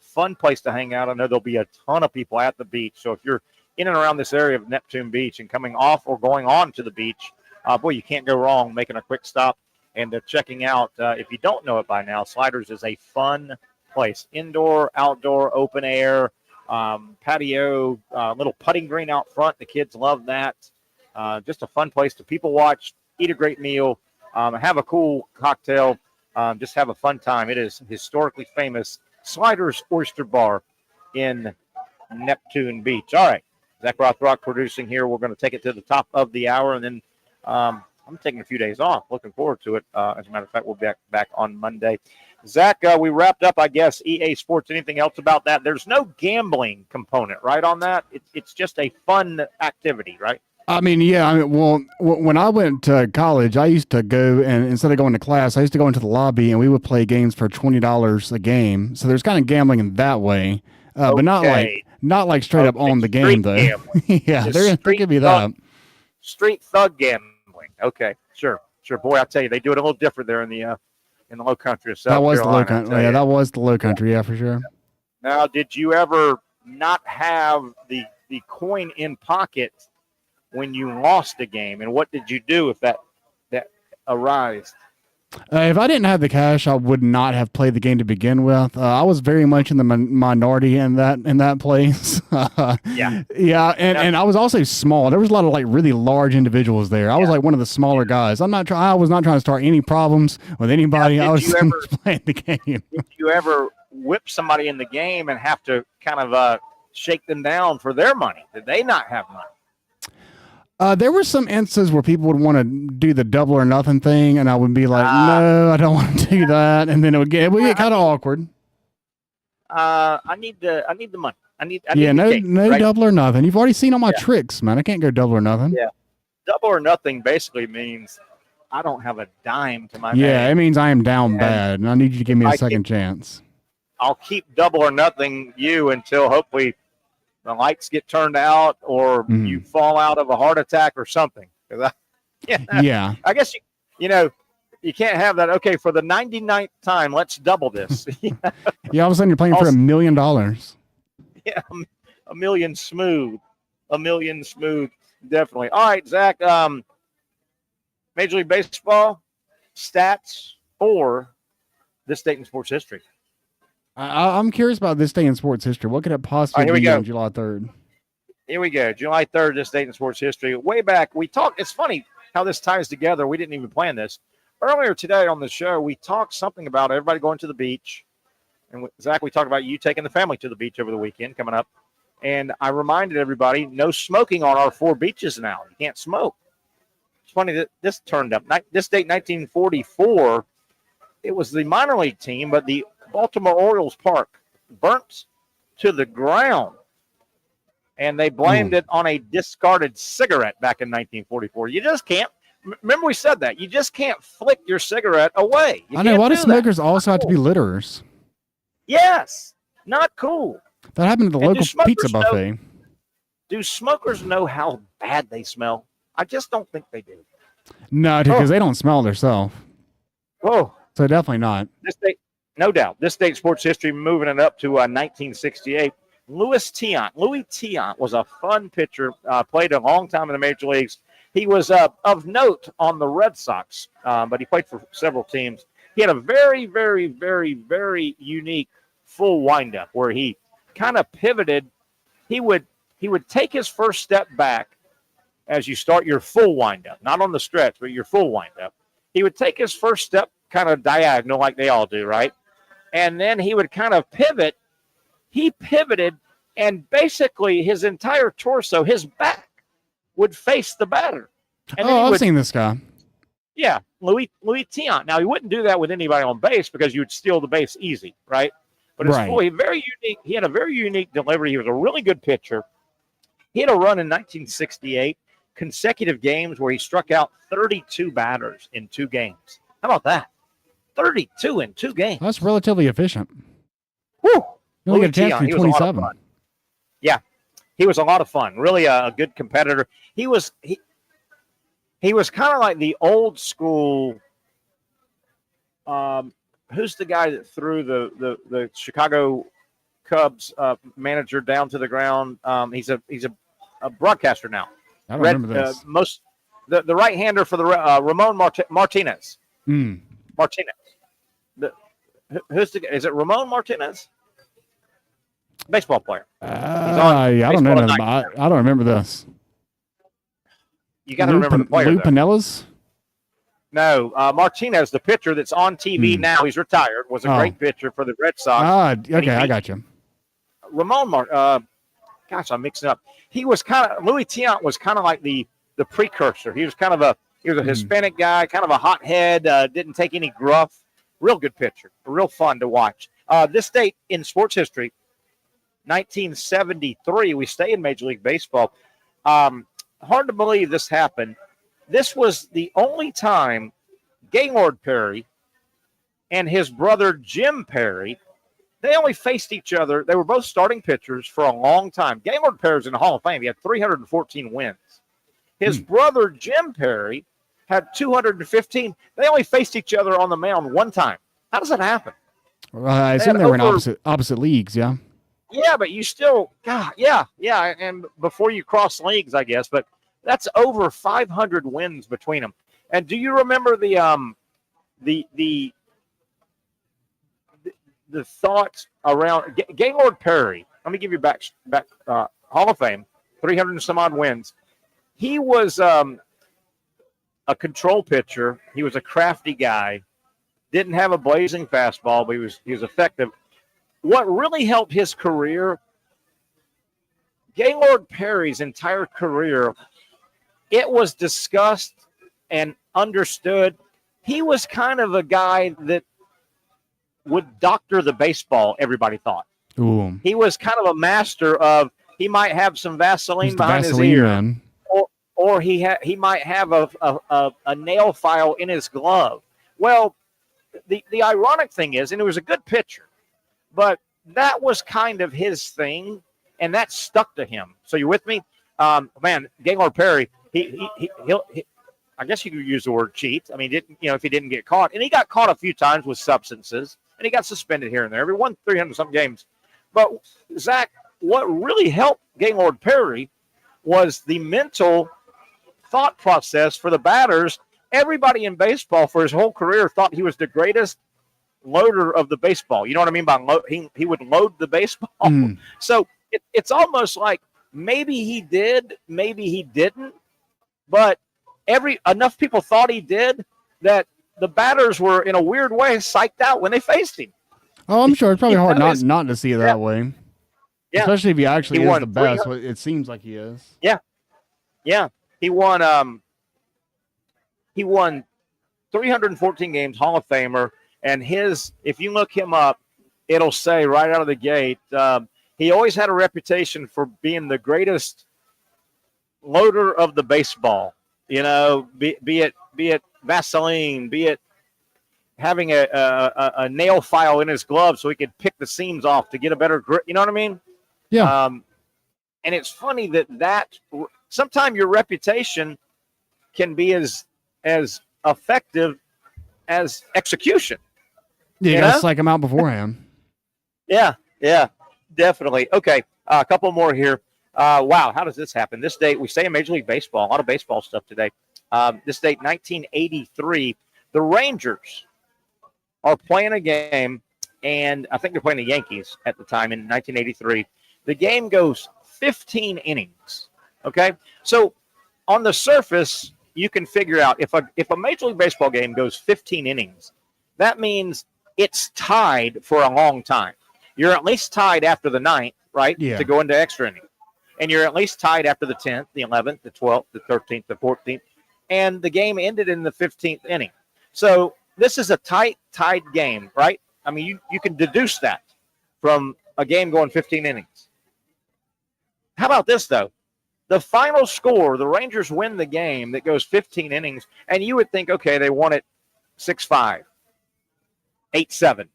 Fun place to hang out. I know there'll be a ton of people at the beach, so if you're in and around this area of Neptune Beach and coming off or going on to the beach, boy, you can't go wrong making a quick stop and checking out. If you don't know it by now, Sliders is a fun place. Indoor, outdoor, open air, patio, little putting green out front. The kids love that. Just a fun place to people watch, eat a great meal, have a cool cocktail, just have a fun time. It is historically famous Sliders Oyster Bar in Neptune Beach. All right. Zach Rothrock producing here. We're going to take it to the top of the hour, and then I'm taking a few days off. Looking forward to it. As a matter of fact, we'll be back on Monday. Zach, we wrapped up, I guess, EA Sports. Anything else about that? There's no gambling component, right, on that? It's just a fun activity, right? Well, when I went to college, I used to go and instead of going to class, I used to go into the lobby and we would play games for $20 a game. So there's kind of gambling in that way, but not like straight up on the game though. Yeah, there could be that. Street thug gambling. Okay, sure. Boy, I tell you, they do it a little different there in the Low Country of South Carolina. That was the Low Country. Yeah, that was the Low Country. Yeah, for sure. Now, did you ever not have the coin in pocket when you lost a game, and what did you do if that arose? If I didn't have the cash, I would not have played the game to begin with. I was very much in the minority in that place. Yeah, and I was also small. There was a lot of like really large individuals there. I was like one of the smaller guys. I was not trying to start any problems with anybody. I was just playing the game. Did you ever whip somebody in the game and have to kind of shake them down for their money? Did they not have money? There were some instances where people would want to do the double or nothing thing, and I would be like, no, I don't want to do that. And then it would get kind of awkward. I need the money. I need no cake, right? double or nothing. You've already seen all my tricks, man. I can't go double or nothing. Yeah. Double or nothing basically means I don't have a dime to my Yeah, name. it means I am down bad, and I need you to give me a second chance. I'll keep double or nothing you until hopefully the lights get turned out or you fall out of a heart attack or something. Yeah. I guess, you can't have that. Okay, for the 99th time, let's double this. Yeah, all of a sudden you're playing for $1 million. Yeah, a million smooth. Definitely. All right, Zach, Major League Baseball stats for this date in sports history. I'm curious about this day in sports history. What could it possibly be on July 3rd? Here we go. July 3rd, this date in sports history. Way back, we talked. It's funny how this ties together. We didn't even plan this. Earlier today on the show, we talked something about everybody going to the beach. And Zach, we talked about you taking the family to the beach over the weekend coming up. And I reminded everybody, no smoking on our 4 beaches now. You can't smoke. It's funny that this turned up. This date, 1944, it was the minor league team, but the Baltimore Orioles park burnt to the ground, and they blamed it on a discarded cigarette back in 1944. You just can't. Remember we said that. You just can't flick your cigarette away. I know. Why do smokers also have to be litterers? Yes. Not cool. That happened at the local pizza buffet. Do smokers know how bad they smell? I just don't think they do. No, because they don't smell themselves. Oh. So definitely not. This date, no doubt. This date in sports history, moving it up to 1968. Louis Tiant was a fun pitcher, played a long time in the major leagues. He was of note on the Red Sox, but he played for several teams. He had a very, very, very, very unique full windup where he kind of pivoted. He would take his first step back as you start your full windup, not on the stretch, but your full windup. He would take his first step kind of diagonal like they all do, right? And then he would kind of pivot. He pivoted, and basically his entire torso, his back, would face the batter. And I've seen this guy. Yeah, Louis Tiant. Now, he wouldn't do that with anybody on base because you would steal the base easy, right? But it's very unique. He had a very unique delivery. He was a really good pitcher. He had a run in 1968, consecutive games where he struck out 32 batters in 2 games. How about that? 32 in 2 games. That's relatively efficient. Woo! You only get a chance to be 27. Yeah, he was a lot of fun. Really a good competitor. He was kind of like the old school. Who's the guy that threw the Chicago Cubs manager down to the ground? He's a broadcaster now. I don't remember this. The right-hander for the Ramon Martinez. Martinez. Is it Ramon Martinez? Baseball player. I don't know. I don't remember this. You got to remember the player. Lou Pinellas? No, Martinez, the pitcher that's on TV now. He's retired. Was a great pitcher for the Red Sox. Okay, I got you. Ramon gosh, I'm mixing up. He was Louis Tiant was kind of like the precursor. He was kind of a Hispanic guy, kind of a hothead, didn't take any gruff. Real good pitcher, real fun to watch. This date in sports history, 1973, we stay in Major League Baseball. Hard to believe this happened. This was the only time Gaylord Perry and his brother Jim Perry, they only faced each other. They were both starting pitchers for a long time. Gaylord Perry's in the Hall of Fame. He had 314 wins. His brother Jim Perry had 215. They only faced each other on the mound one time. How does that happen? I assume they were in opposite leagues, yeah. Yeah, but you still, yeah. And before you cross leagues, I guess. But that's over 500 wins between them. And do you remember the the thoughts around Gaylord Perry. Let me give you back Hall of Fame, 300 and some odd wins. He was a control pitcher. He was a crafty guy. Didn't have a blazing fastball, but he was effective. What really helped his career, Gaylord Perry's entire career, it was discussed and understood. He was kind of a guy that would doctor the baseball, everybody thought. Ooh. He was kind of a master of, he might have some Vaseline behind his ear. Man. Or he might have a nail file in his glove. Well, the ironic thing is, and he was a good pitcher, but that was kind of his thing, and that stuck to him. So you with me? Man, Gaylord Perry, he'll I guess you could use the word cheat. I mean, if he didn't get caught. And he got caught a few times with substances, and he got suspended here and there. He won 300-some games. But, Zach, what really helped Gaylord Perry was the mental thought process for the batters. Everybody in baseball for his whole career thought he was the greatest loader of the baseball. You know what I mean by load? He would load the baseball. So it's almost like maybe he did, maybe he didn't, but enough people thought he did that the batters were in a weird way psyched out when they faced him. Oh, I'm sure it's probably hard not to see it that way. Yeah. Especially if he actually is the best. It seems like he is. Yeah. Yeah. He won 314 games, Hall of Famer, and if you look him up, it'll say right out of the gate, he always had a reputation for being the greatest loader of the baseball. You know, be it Vaseline, be it having a nail file in his glove so he could pick the seams off to get a better grip. You know what I mean? Yeah. And it's funny that sometimes your reputation can be as effective as execution. Yeah, you got to psych him out beforehand. Yeah, definitely. Okay, a couple more here. Wow, how does this happen? This date, we say in Major League Baseball, a lot of baseball stuff today. This date, 1983, the Rangers are playing a game, and I think they're playing the Yankees at the time in 1983. The game goes 15 innings, okay? So on the surface, you can figure out if a Major League Baseball game goes 15 innings, that means it's tied for a long time. You're at least tied after the 9th, right, to go into extra innings. And you're at least tied after the 10th, the 11th, the 12th, the 13th, the 14th. And the game ended in the 15th inning. So this is a tied game, right? I mean, you can deduce that from a game going 15 innings. How about this, though? The final score, the Rangers win the game that goes 15 innings, and you would think, okay, they won it 6-5, 8-7.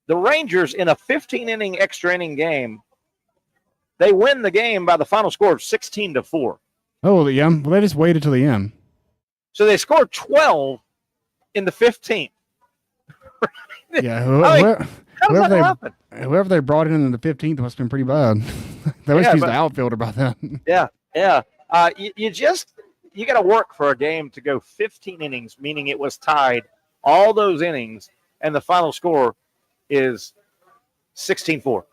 The Rangers, in a 15-inning extra inning game, they win the game by the final score of 16-4. Oh, yeah. Well, they just waited till the end. So they scored 12 in the 15th. Yeah. Whoever they brought in the 15th must have been pretty bad. They always used the outfielder about that. Yeah. You got to work for a game to go 15 innings, meaning it was tied all those innings, and the final score is 16-4.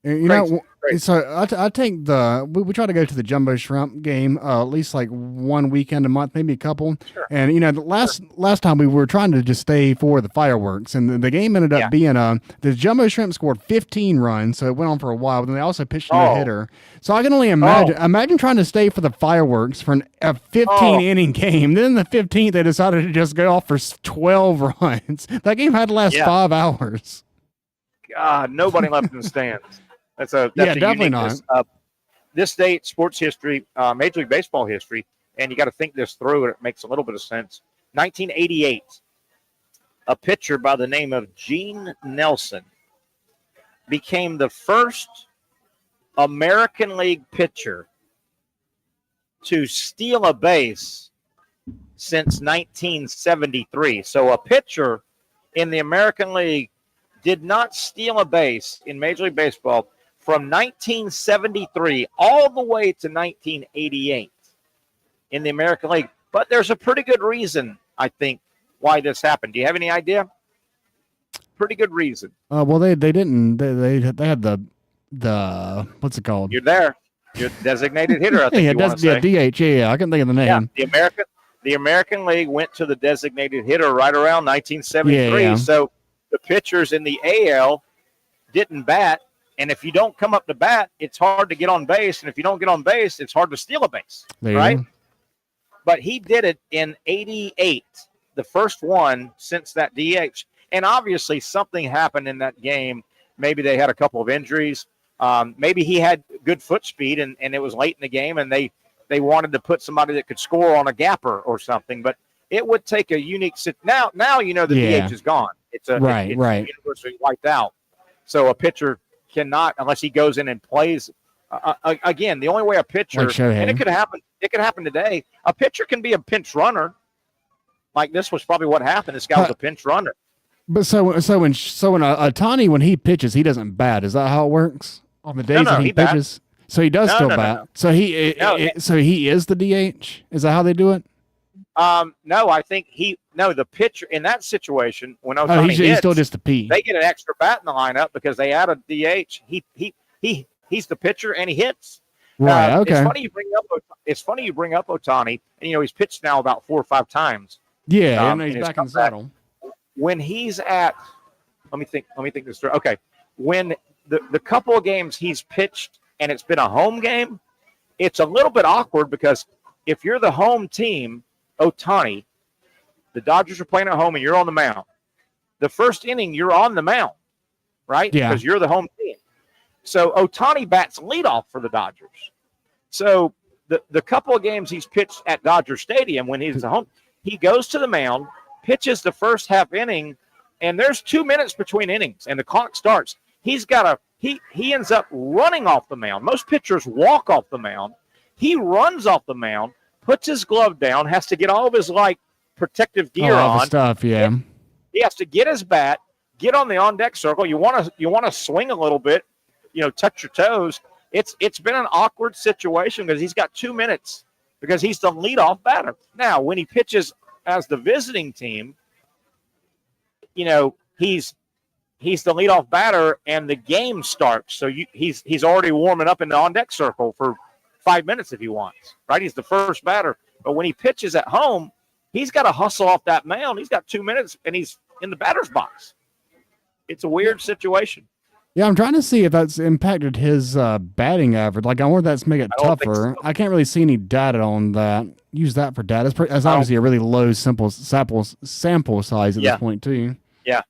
You know, so I take we try to go to the Jumbo Shrimp game at least like one weekend a month, maybe a couple. Sure. And you know, the last time we were trying to just stay for the fireworks, and the game ended up being the Jumbo Shrimp scored 15 runs, so it went on for a while. But then they also pitched a hitter, so I can only imagine trying to stay for the fireworks for a 15-inning game. Then the 15th, they decided to just go off for 12 runs. That game had to last 5 hours. God, nobody left in the stands. That's a definitely not. This date, sports history, Major League Baseball history, and you got to think this through, and it makes a little bit of sense. 1988, a pitcher by the name of Gene Nelson became the first American League pitcher to steal a base since 1973. So a pitcher in the American League did not steal a base in Major League Baseball from 1973 all the way to 1988 in the American League. But there's a pretty good reason, I think, why this happened. Do you have any idea? Pretty good reason. Well, they didn't. They had the what's it called? You're there. You're designated hitter. I think you want to say. DH. Yeah, I can think of the name. Yeah, the American League went to the designated hitter right around 1973. Yeah. So the pitchers in the AL didn't bat, and if you don't come up to bat, it's hard to get on base, and if you don't get on base, it's hard to steal a base, right? But he did it in 88, the first one since that DH. And obviously something happened in that game. Maybe they had a couple of injuries. Maybe he had good foot speed, and it was late in the game, and they wanted to put somebody that could score on a gapper or something. But it would take a unique now you know the DH is gone. It's universally wiped out. So a pitcher cannot, unless he goes in and plays. Again, the only way a pitcher, and it could happen today, a pitcher can be a pinch runner. Like this was probably what happened. This guy was a pinch runner. But so when Ohtani, when he pitches, he doesn't bat. Is that how it works on the days that he pitches? So he does still bat. No. So he is the DH. Is that how they do it? No, I think the pitcher in that situation when Ohtani he's still just a P. They get an extra bat in the lineup because they add a DH. He's the pitcher and he hits. Right. Okay. It's funny you bring up Ohtani, and he's pitched now about 4 or 5 times. Yeah, and he's back in the saddle. When he's at, let me think this through. Okay, when the couple of games he's pitched and it's been a home game, it's a little bit awkward because if you're the home team, Ohtani, the Dodgers are playing at home and you're on the mound. The first inning, you're on the mound, right? Yeah. Because you're the home team. So Ohtani bats leadoff for the Dodgers. So the couple of games he's pitched at Dodger Stadium when he's at home, he goes to the mound, pitches the first half inning, and there's 2 minutes between innings, and the clock starts. He ends up running off the mound. Most pitchers walk off the mound. He runs off the mound, puts his glove down, has to get all of his protective gear on. The stuff, yeah. He has to get his bat, get on the on-deck circle. You want to swing a little bit, touch your toes. It's been an awkward situation because he's got 2 minutes because he's the leadoff batter. Now, when he pitches as the visiting team, he's the leadoff batter and the game starts. So he's already warming up in the on-deck circle for 5 minutes if he wants, right? He's the first batter. But when he pitches at home, he's got to hustle off that mound. He's got 2 minutes, and he's in the batter's box. It's a weird situation. Yeah, I'm trying to see if that's impacted his batting average. I wonder if that's make it tougher. I can't really see any data on that. Use that for data. That's obviously a really low sample size at this point, too. Yeah.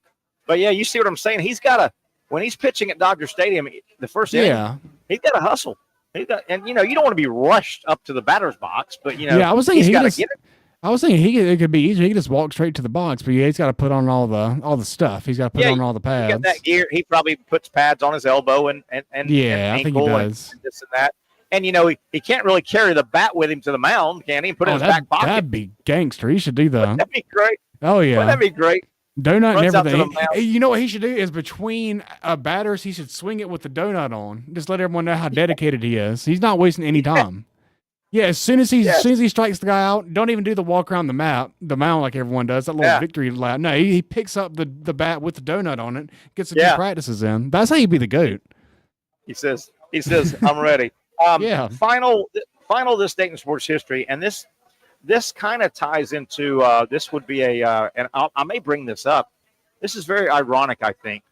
But, you see what I'm saying? He's got to – when he's pitching at Dodger Stadium, the first inning, he's got to hustle. You don't want to be rushed up to the batter's box, but, I was thinking he's got to get it. I was thinking it could be easier. He could just walk straight to the box, but he's got to put on all the stuff. He's got to put on all the pads. He got that gear. He probably puts pads on his elbow and yeah, I think he does. And this and that. And he can't really carry the bat with him to the mound, can he? Put it in his back pocket. That'd be gangster. He should do that. That'd be great. Oh yeah, that'd be great. Donut and everything. You know what he should do is between batters, he should swing it with the donut on. Just let everyone know how dedicated he is. He's not wasting any time. Yeah, as soon as he strikes the guy out, don't even do the walk around the mound like everyone does, that little victory lap. No, he picks up the bat with the donut on it, gets some good practices in. That's how you be the GOAT. He says, I'm ready. Final this Dayton sports history, and this kind of ties into this would be and I may bring this up. This is very ironic, I think,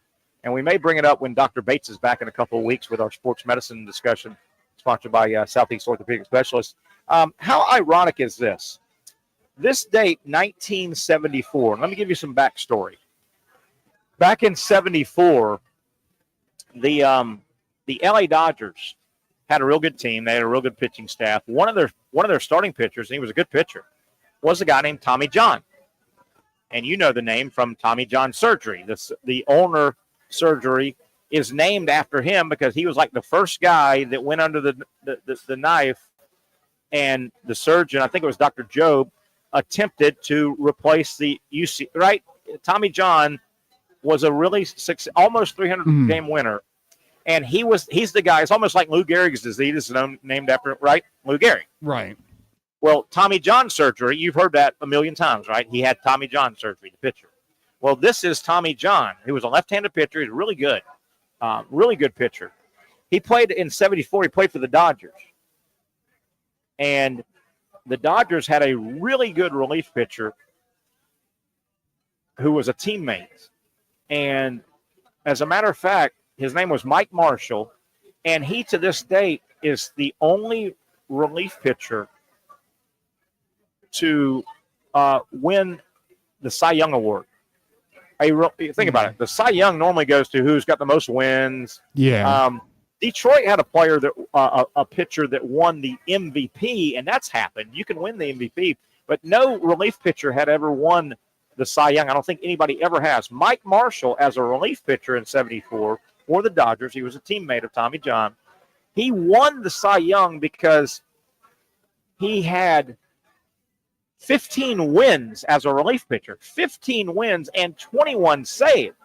and we may bring it up when Dr. Bates is back in a couple of weeks with our sports medicine discussion, sponsored by Southeast Orthopedic Specialists. How ironic is this? This date, 1974. Let me give you some backstory. Back in 74, the LA Dodgers had a real good team. They had a real good pitching staff. One of their starting pitchers, and he was a good pitcher, was a guy named Tommy John. And you know the name from Tommy John Surgery. The Ulnar surgery is named after him because he was like the first guy that went under the knife, and the surgeon, I think it was Dr. Job, attempted to replace the UC, right? Tommy John was a really almost 300 game winner, and he's the guy. It's almost like Lou Gehrig's disease is named after, right? Lou Gehrig. Right. Well, Tommy John surgery, you've heard that a million times, right? He had Tommy John surgery, the pitcher. Well, this is Tommy John, who was a left-handed pitcher. He's really good pitcher. He played in 74. He played for the Dodgers. And the Dodgers had a really good relief pitcher who was a teammate. And as a matter of fact, his name was Mike Marshall. And he, to this day, is the only relief pitcher to win the Cy Young Award. Think about it. The Cy Young normally goes to who's got the most wins. Yeah. Detroit had a player that a pitcher that won the MVP, and that's happened. You can win the MVP, but no relief pitcher had ever won the Cy Young. I don't think anybody ever has. Mike Marshall, as a relief pitcher in 74 for the Dodgers, he was a teammate of Tommy John. He won the Cy Young because he had 15 wins as a relief pitcher, 15 wins and 21 saves.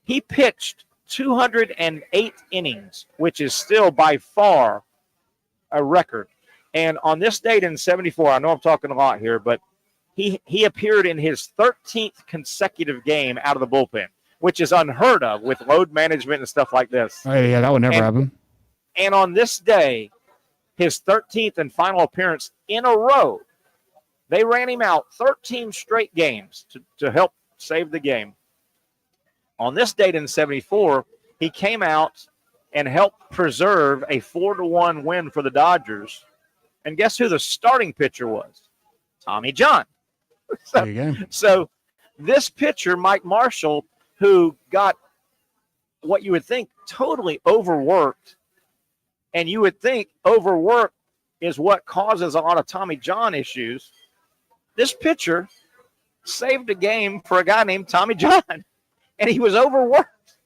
He pitched 208 innings, which is still by far a record. And on this date in 74, I know I'm talking a lot here, but he appeared in his 13th consecutive game out of the bullpen, which is unheard of with load management and stuff like this. Oh, yeah, that would never happen. And on this day, his 13th and final appearance in a row, they ran him out 13 straight games to help save the game. On this date in 74, he came out and helped preserve a 4-1 win for the Dodgers. And guess who the starting pitcher was? Tommy John. There you go. So this pitcher, Mike Marshall, who got what you would think totally overworked, and you would think overwork is what causes a lot of Tommy John issues. This pitcher saved a game for a guy named Tommy John, and he was overworked.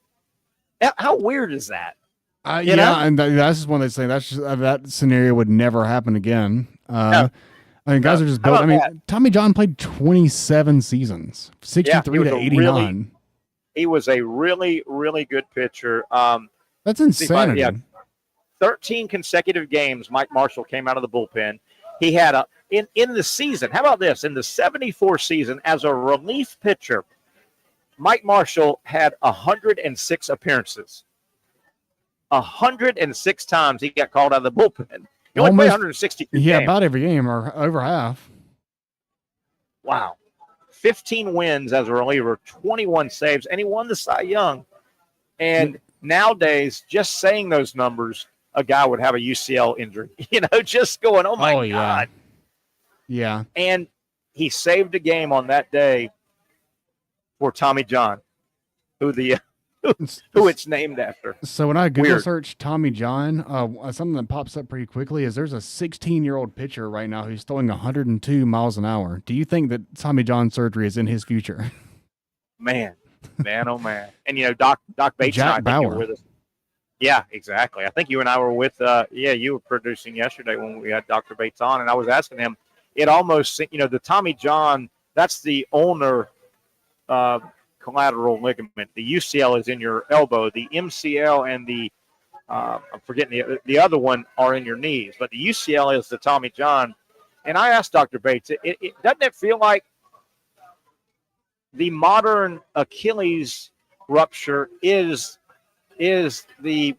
How weird is that? Yeah, and that's just one of those things. That's just, that scenario would never happen again. No. I mean, guys are just built. I mean, Tommy John played 27 seasons, 63 to 89. He was a really, really good pitcher. That's insanity. 13 consecutive games, Mike Marshall came out of the bullpen. He had in the season, how about this? In the 74 season, as a relief pitcher, Mike Marshall had 106 appearances. 106 times he got called out of the bullpen. He only played 162 games. Yeah, about every game or over half. Wow. 15 wins as a reliever, 21 saves, and he won the Cy Young. And nowadays, just saying those numbers, a guy would have a UCL injury. Just going, oh my God. Yeah. And he saved a game on that day for Tommy John, who it's named after. So when I Google search Tommy John, something that pops up pretty quickly is there's a 16-year-old pitcher right now who's throwing 102 miles an hour. Do you think that Tommy John surgery is in his future? Man, oh man. And Doc Bates Jack and I Bauer. were with us. Yeah, exactly. I think you and I were with you were producing yesterday when we had Dr. Bates on, and I was asking him, it almost, the Tommy John, that's the ulnar collateral ligament. The UCL is in your elbow. The MCL and the I'm forgetting the other one are in your knees, but the UCL is the Tommy John. And I asked Dr. Bates, doesn't it feel like the modern Achilles rupture is the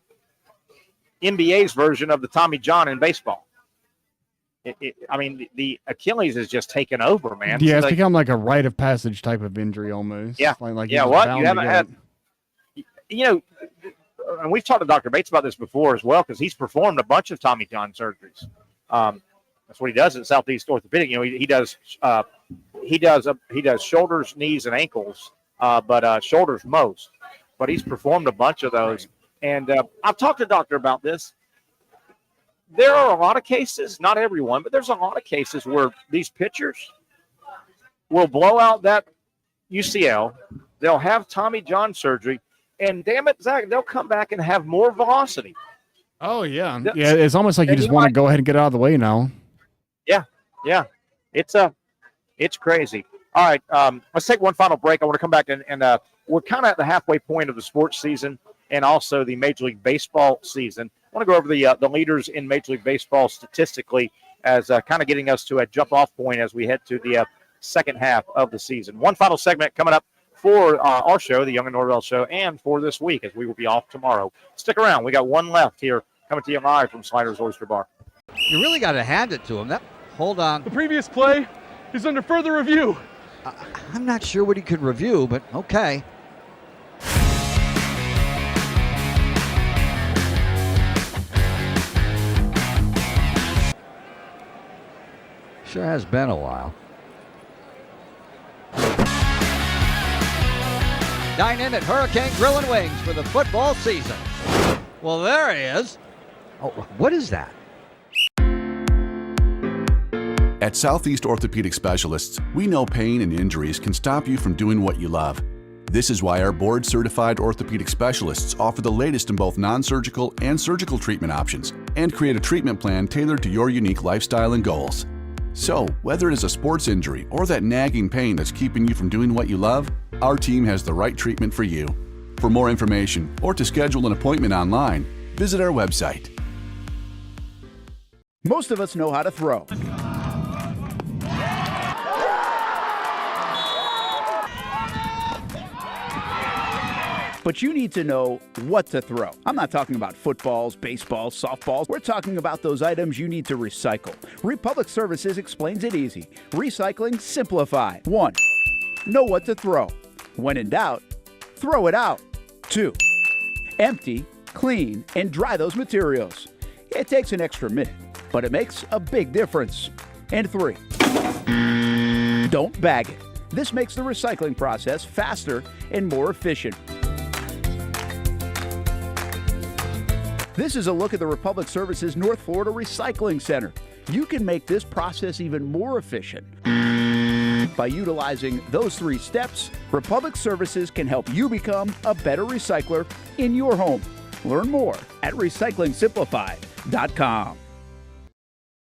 NBA's version of the Tommy John in baseball? The Achilles is just taken over, man. Yeah, it's become like a rite of passage type of injury almost. Yeah, like you haven't had. And we've talked to Dr. Bates about this before as well, because he's performed a bunch of Tommy John surgeries. That's what he does at Southeast Orthopedic. He does shoulders, knees, and ankles, but shoulders most. But he's performed a bunch of those, and I've talked to the doctor about this. There are a lot of cases, not everyone, but there's a lot of cases where these pitchers will blow out that UCL. They'll have Tommy John surgery, and damn it, Zach, they'll come back and have more velocity. Oh, yeah. Yeah, it's almost like you just want to go ahead and get out of the way now. Yeah. It's crazy. All right, let's take one final break. I want to come back and we're kind of at the halfway point of the sports season and also the Major League Baseball season. I want to go over the leaders in Major League Baseball statistically as kind of getting us to a jump-off point as we head to the second half of the season. One final segment coming up for our show, the Young and Norvelle Show, and for this week as we will be off tomorrow. Stick around. We got one left here coming to you live from Sliders Oyster Bar. You really got to hand it to him. Hold on. The previous play is under further review. I'm not sure what he could review, but okay. Sure has been a while. Dine in at Hurricane Grill and Wings for the football season. Well, there he is. Oh, what is that? At Southeast Orthopedic Specialists, we know pain and injuries can stop you from doing what you love. This is why our board-certified orthopedic specialists offer the latest in both non-surgical and surgical treatment options and create a treatment plan tailored to your unique lifestyle and goals. So, whether it is a sports injury or that nagging pain that's keeping you from doing what you love, our team has the right treatment for you. For more information or to schedule an appointment online, visit our website. Most of us know how to throw. But you need to know what to throw. I'm not talking about footballs, baseballs, softballs. We're talking about those items you need to recycle. Republic Services explains it easy. Recycling simplified. 1. Know what to throw. When in doubt, throw it out. 2. Empty, clean, and dry those materials. It takes an extra minute, but it makes a big difference. And 3. Don't bag it. This makes the recycling process faster and more efficient. This is a look at the Republic Services North Florida Recycling Center. You can make this process even more efficient. By utilizing those 3 steps, Republic Services can help you become a better recycler in your home. Learn more at recyclingsimplified.com.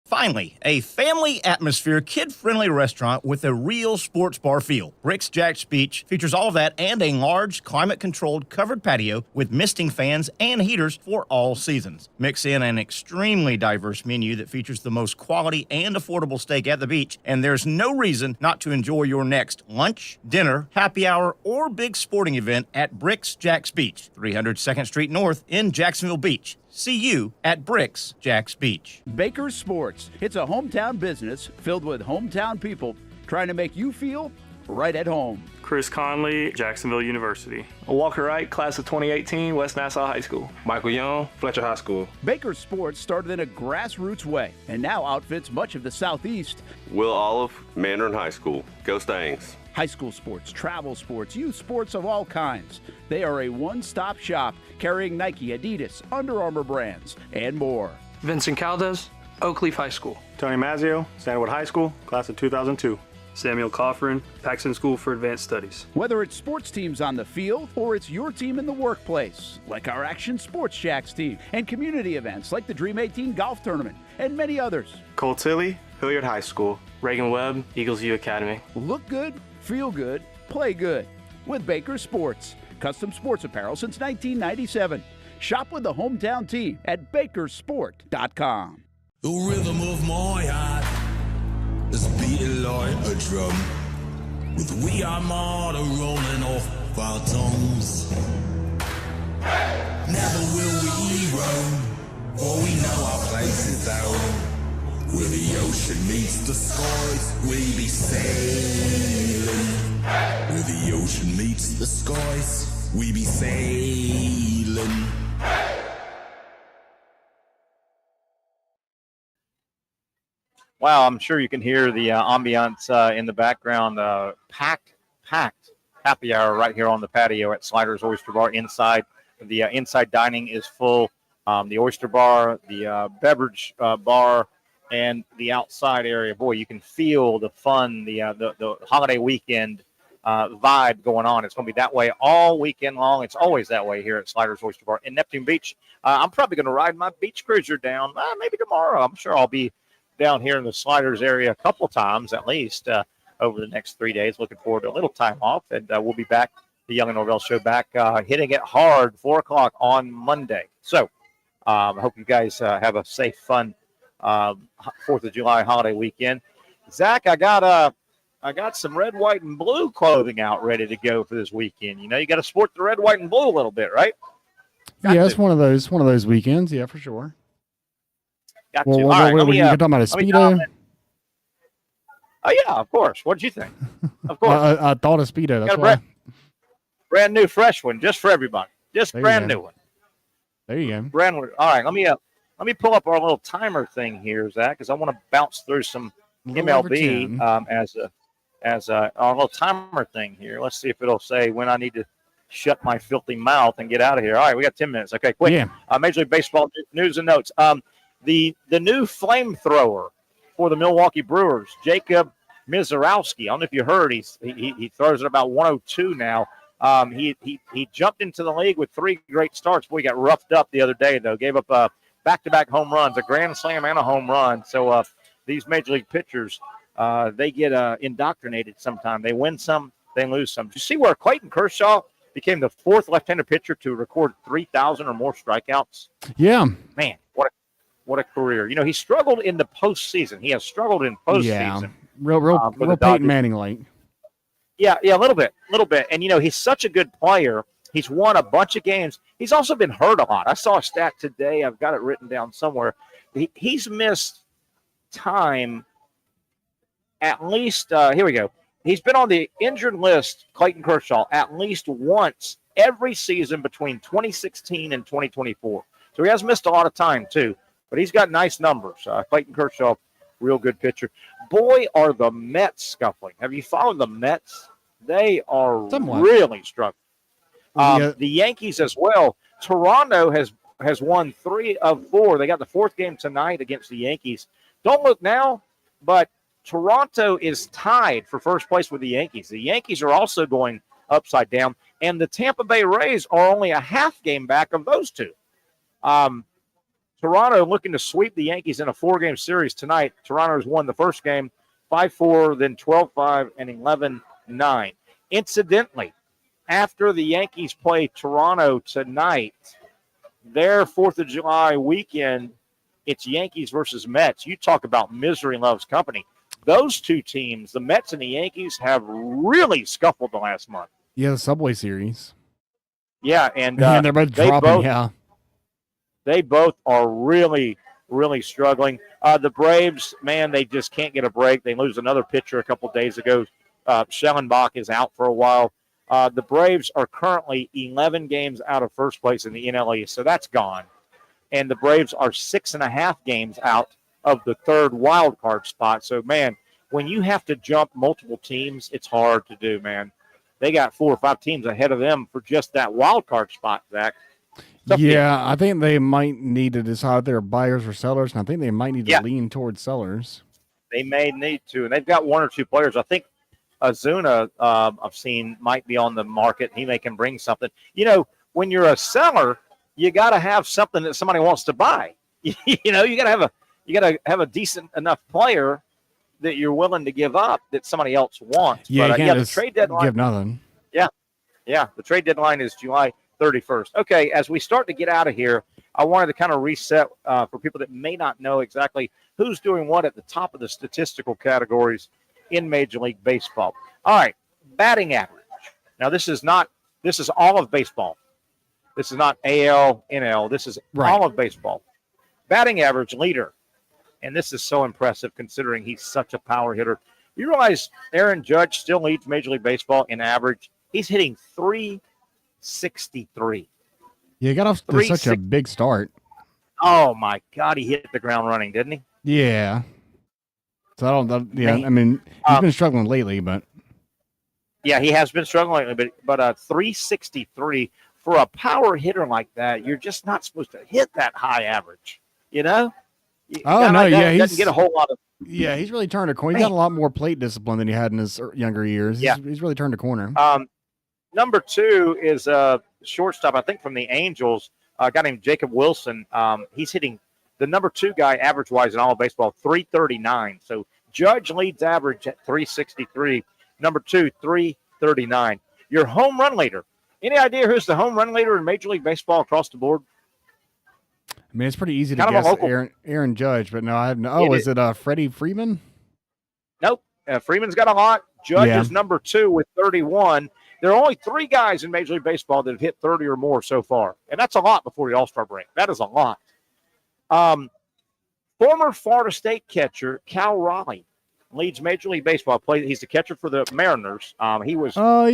Finally, a family atmosphere, kid-friendly restaurant with a real sports bar feel. Bricks Jack's Beach features all of that and a large, climate-controlled covered patio with misting fans and heaters for all seasons. Mix in an extremely diverse menu that features the most quality and affordable steak at the beach, and there's no reason not to enjoy your next lunch, dinner, happy hour, or big sporting event at Bricks Jack's Beach, 300 2nd Street North in Jacksonville Beach. See you at Bricks Jack's Beach. Baker's Sports. It's a hometown business filled with hometown people trying to make you feel right at home. Chris Conley, Jacksonville University. Walker Wright, class of 2018, West Nassau High School. Michael Young, Fletcher High School. Baker's Sports started in a grassroots way and now outfits much of the Southeast. Will Olive, Mandarin High School. Go Stangs. High school sports, travel sports, youth sports of all kinds. They are a one-stop shop carrying Nike, Adidas, Under Armour brands, and more. Vincent Caldes, Oakleaf High School. Tony Mazzio, Sandwood High School, class of 2002. Samuel Coffrin, Paxton School for Advanced Studies. Whether it's sports teams on the field or it's your team in the workplace, like our Action Sports Shacks team, and community events like the Dream 18 Golf Tournament, and many others. Cole Tilley, Hilliard High School. Reagan Webb, Eagles View Academy. Look good, feel good, play good with Baker Sports. Custom sports apparel since 1997. Shop with the hometown team at bakersport.com. The rhythm of my heart is beating like a drum, with we armada rolling off our tongues. Never will we roam, for we know our place is home. Where the ocean meets the skies, we be sailing. Where the ocean meets the skies, we be sailing. Wow, I'm sure you can hear the ambiance in the background. Packed happy hour right here on the patio at Sliders Oyster Bar. Inside, the inside dining is full. The Oyster Bar, the beverage bar, and the outside area. Boy, you can feel the fun, the holiday weekend vibe going on. It's going to be that way all weekend long. It's always that way here at Sliders Oyster Bar in Neptune Beach. I'm probably going to ride my beach cruiser down maybe tomorrow. I'm sure I'll be down here in the Sliders area a couple times at least over the next 3 days. Looking forward to a little time off, and we'll be back, the Young and Norvelle Show, back hitting it hard 4 o'clock on Monday. So I hope you guys have a safe, fun 4th of July holiday weekend. Zach, I got some red, white, and blue clothing out ready to go for this weekend. You know, you got to sport the red, white, and blue a little bit, right? Yeah, it's one of those weekends. Yeah, for sure. Got well, to. All right, you talking about a Speedo? Oh, yeah, of course. What did you think? Of course. I thought a Speedo. That's why. Brand new, fresh one, just for everybody. Just brand new one. There you go. Brand new. All right, let me pull up our little timer thing here, Zach, because I want to bounce through some MLB as our little timer thing here. Let's see if it'll say when I need to shut my filthy mouth and get out of here. All right, we got 10 minutes. Okay, quick. Yeah. Major League Baseball news and notes. The new flamethrower for the Milwaukee Brewers, Jacob Mizorowski. I don't know if you heard, he throws at about 102 now. He jumped into the league with 3 great starts. Boy, he got roughed up the other day, though. Gave up back-to-back home runs, a grand slam and a home run. So these major league pitchers, they get indoctrinated sometime. They win some, they lose some. Did you see where Clayton Kershaw became the 4th left-handed pitcher to record 3,000 or more strikeouts? Yeah. Man, what a career. You know, he struggled in the postseason. He has struggled in postseason. Yeah. Real Peyton Manning like. Yeah, a little bit. And, you know, he's such a good player. He's won a bunch of games. He's also been hurt a lot. I saw a stat today. I've got it written down somewhere. He's missed time at least, here we go. He's been on the injured list, Clayton Kershaw, at least once every season between 2016 and 2024. So he has missed a lot of time, too. But he's got nice numbers. Clayton Kershaw, real good pitcher. Boy, are the Mets scuffling. Have you followed the Mets? They are really struggling. The Yankees as well. Toronto has won 3 of 4. They got the 4th game tonight against the Yankees. Don't look now, but Toronto is tied for first place with the Yankees. The Yankees are also going upside down, and the Tampa Bay Rays are only a half game back of those two. Toronto looking to sweep the Yankees in a 4-game series tonight. Toronto has won the first game 5-4, then 12-5, and 11-9. Incidentally, after the Yankees play Toronto tonight, their 4th of July weekend, it's Yankees versus Mets. You talk about misery loves company. Those two teams, the Mets and the Yankees, have really scuffled the last month. Yeah, the Subway Series. Yeah, and they're both dropping, They both are really, really struggling. The Braves, man, they just can't get a break. They lose another pitcher a couple days ago. Schellenbach is out for a while. The Braves are currently 11 games out of first place in the NL East, so that's gone. And the Braves are 6.5 games out of the 3rd wild card spot. So, man, when you have to jump multiple teams, it's hard to do, man. They got 4 or 5 teams ahead of them for just that wild card spot, Zach. Yeah, I think they might need to decide if they're buyers or sellers, and I think they might need to lean towards sellers. They may need to, and they've got 1 or 2 players. I think Azuna, I've seen, might be on the market. He may can bring something. You know, when you're a seller, you got to have something that somebody wants to buy. You know, you got to have a decent enough player that you're willing to give up that somebody else wants. Yeah, but, you can't the trade deadline. Give nothing. Yeah, the trade deadline is July 31st. Okay, as we start to get out of here, I wanted to kind of reset for people that may not know exactly who's doing what at the top of the statistical categories in Major League Baseball. All right, batting average. Now, this is all of baseball. This is not AL, NL. This is all of baseball. Batting average leader, and this is so impressive considering he's such a power hitter. You realize Aaron Judge still leads Major League Baseball in average? He's hitting .363. Yeah, he got off to such a big start. Oh, my God. He hit the ground running, didn't he? Yeah. So I mean, he's been struggling lately, but. Yeah, he has been struggling lately, but 363 for a power hitter like that, you're just not supposed to hit that high average, you know? He doesn't get a whole lot of. Yeah, he's really turned a corner. He's got a lot more plate discipline than he had in his younger years. He's really turned a corner. Number 2 is a shortstop, I think, from the Angels, a guy named Jacob Wilson. He's hitting the number 2 guy average-wise in all of baseball, 339. So Judge leads average at 363. Number 2, 339. Your home run leader. Any idea who's the home run leader in Major League Baseball across the board? I mean, it's pretty easy to Kind of a guess local. Aaron Judge, but no, I have no. Oh, is it Freddie Freeman? Nope. Freeman's got a lot. Judge is number 2 with 31. There are only 3 guys in Major League Baseball that have hit 30 or more so far, and that's a lot before the All-Star break. That is a lot. Former Florida State catcher Cal Raleigh leads Major League Baseball. He's the catcher for the Mariners. He was a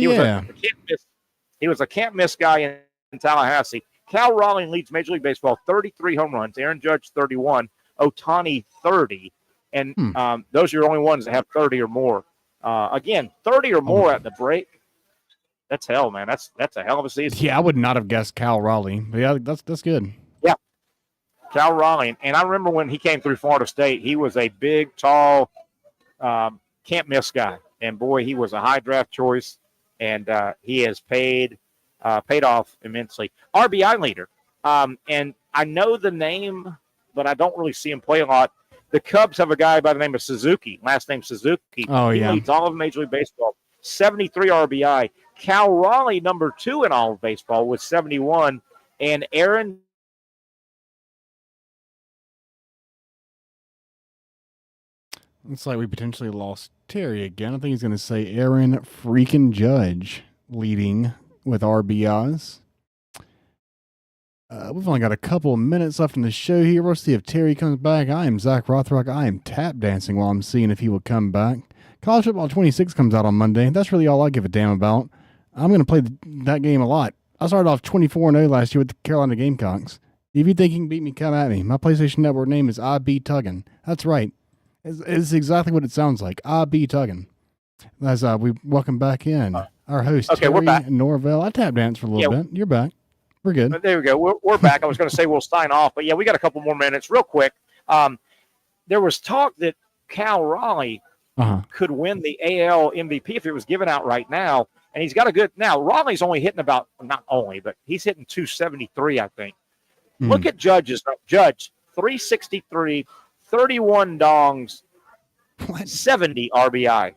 can't miss guy in Tallahassee. Cal Raleigh leads Major League Baseball, 33 home runs. Aaron Judge, 31. Ohtani, 30. And those are your only ones that have 30 or more. Again, 30 or more at the break. That's hell, man. That's a hell of a season. Yeah, I would not have guessed Cal Raleigh. But yeah, that's good. Yeah. Cal Raleigh. And I remember when he came through Florida State, he was a big, tall, can't miss guy. And boy, he was a high draft choice. And he has paid off immensely. RBI leader. And I know the name, but I don't really see him play a lot. The Cubs have a guy by the name of Suzuki, last name Suzuki. Oh, he leads all of Major League Baseball, 73 RBI. Cal Raleigh, number 2 in all of baseball with 71. And Aaron. Looks like we potentially lost Terry again. I think he's going to say Aaron freaking Judge leading with RBIs. We've only got a couple of minutes left in the show here. We'll see if Terry comes back. I am Zach Rothrock. I am tap dancing while I'm seeing if he will come back. College Football 26 comes out on Monday. That's really all I give a damn about. I'm going to play that game a lot. I started off 24-0 last year with the Carolina Gamecocks. If you think you can beat me, come at me. My PlayStation Network name is IB Tuggin. That's right. It's exactly what it sounds like. IB Tuggin. As we welcome back in our host, Okay, Terry we're back. Norvelle. I tap danced for a little bit. You're back. We're good. There we go. We're back. I was going to say we'll sign off, but yeah, we got a couple more minutes. Real quick, there was talk that Cal Raleigh could win the AL MVP if it was given out right now, and he's got a good. Now Raleigh's only hitting about not only, but he's hitting 273, I think. Look at Judge 363, 31 dongs, 70 RBI.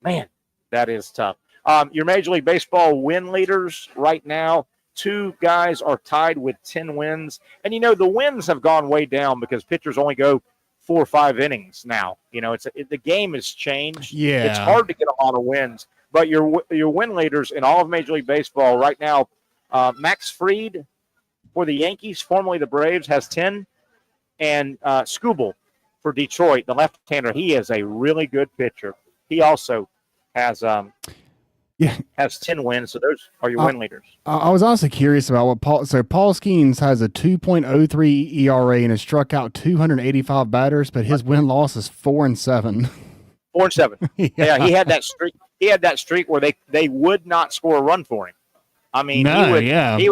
Man, that is tough. Your Major League Baseball win leaders right now. 2 guys are tied with 10 wins. And, the wins have gone way down because pitchers only go 4 or 5 innings now. The game has changed. Yeah. It's hard to get a lot of wins. But your win leaders in all of Major League Baseball right now, Max Fried for the Yankees, formerly the Braves, has 10. And Skubal for Detroit, the left-hander, he is a really good pitcher. He also has has 10 wins, so those are your win leaders. I was honestly curious about what Paul Skeens has a 2.03 ERA and has struck out 285 batters, but his win-loss is 4-7. 4-7. Yeah, he had that streak. He had that streak where they would not score a run for him. I mean, he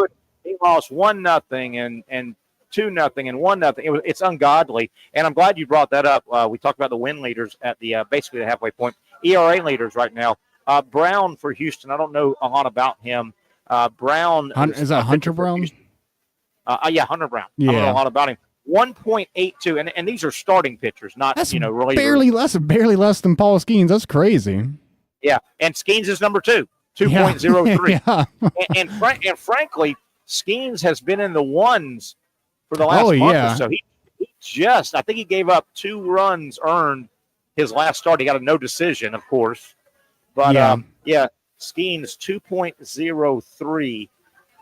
lost 1-0 and 2-0 and 1-0. It's ungodly, and I'm glad you brought that up. We talked about the win leaders at the basically the halfway point. ERA leaders right now. Brown for Houston. I don't know a lot about him. Brown is that Hunter Brown? Yeah, Hunter Brown. Yeah. I don't know a lot about him. 1.82, and these are starting pitchers, not relievers. barely less than Paul Skeens. That's crazy. Yeah, and Skeens is number 2, 2.03. Yeah. And frankly, Skeens has been in the ones for the last month or so. He I think he gave up 2 runs earned his last start. He got a no decision, of course. But, Skeens 2.03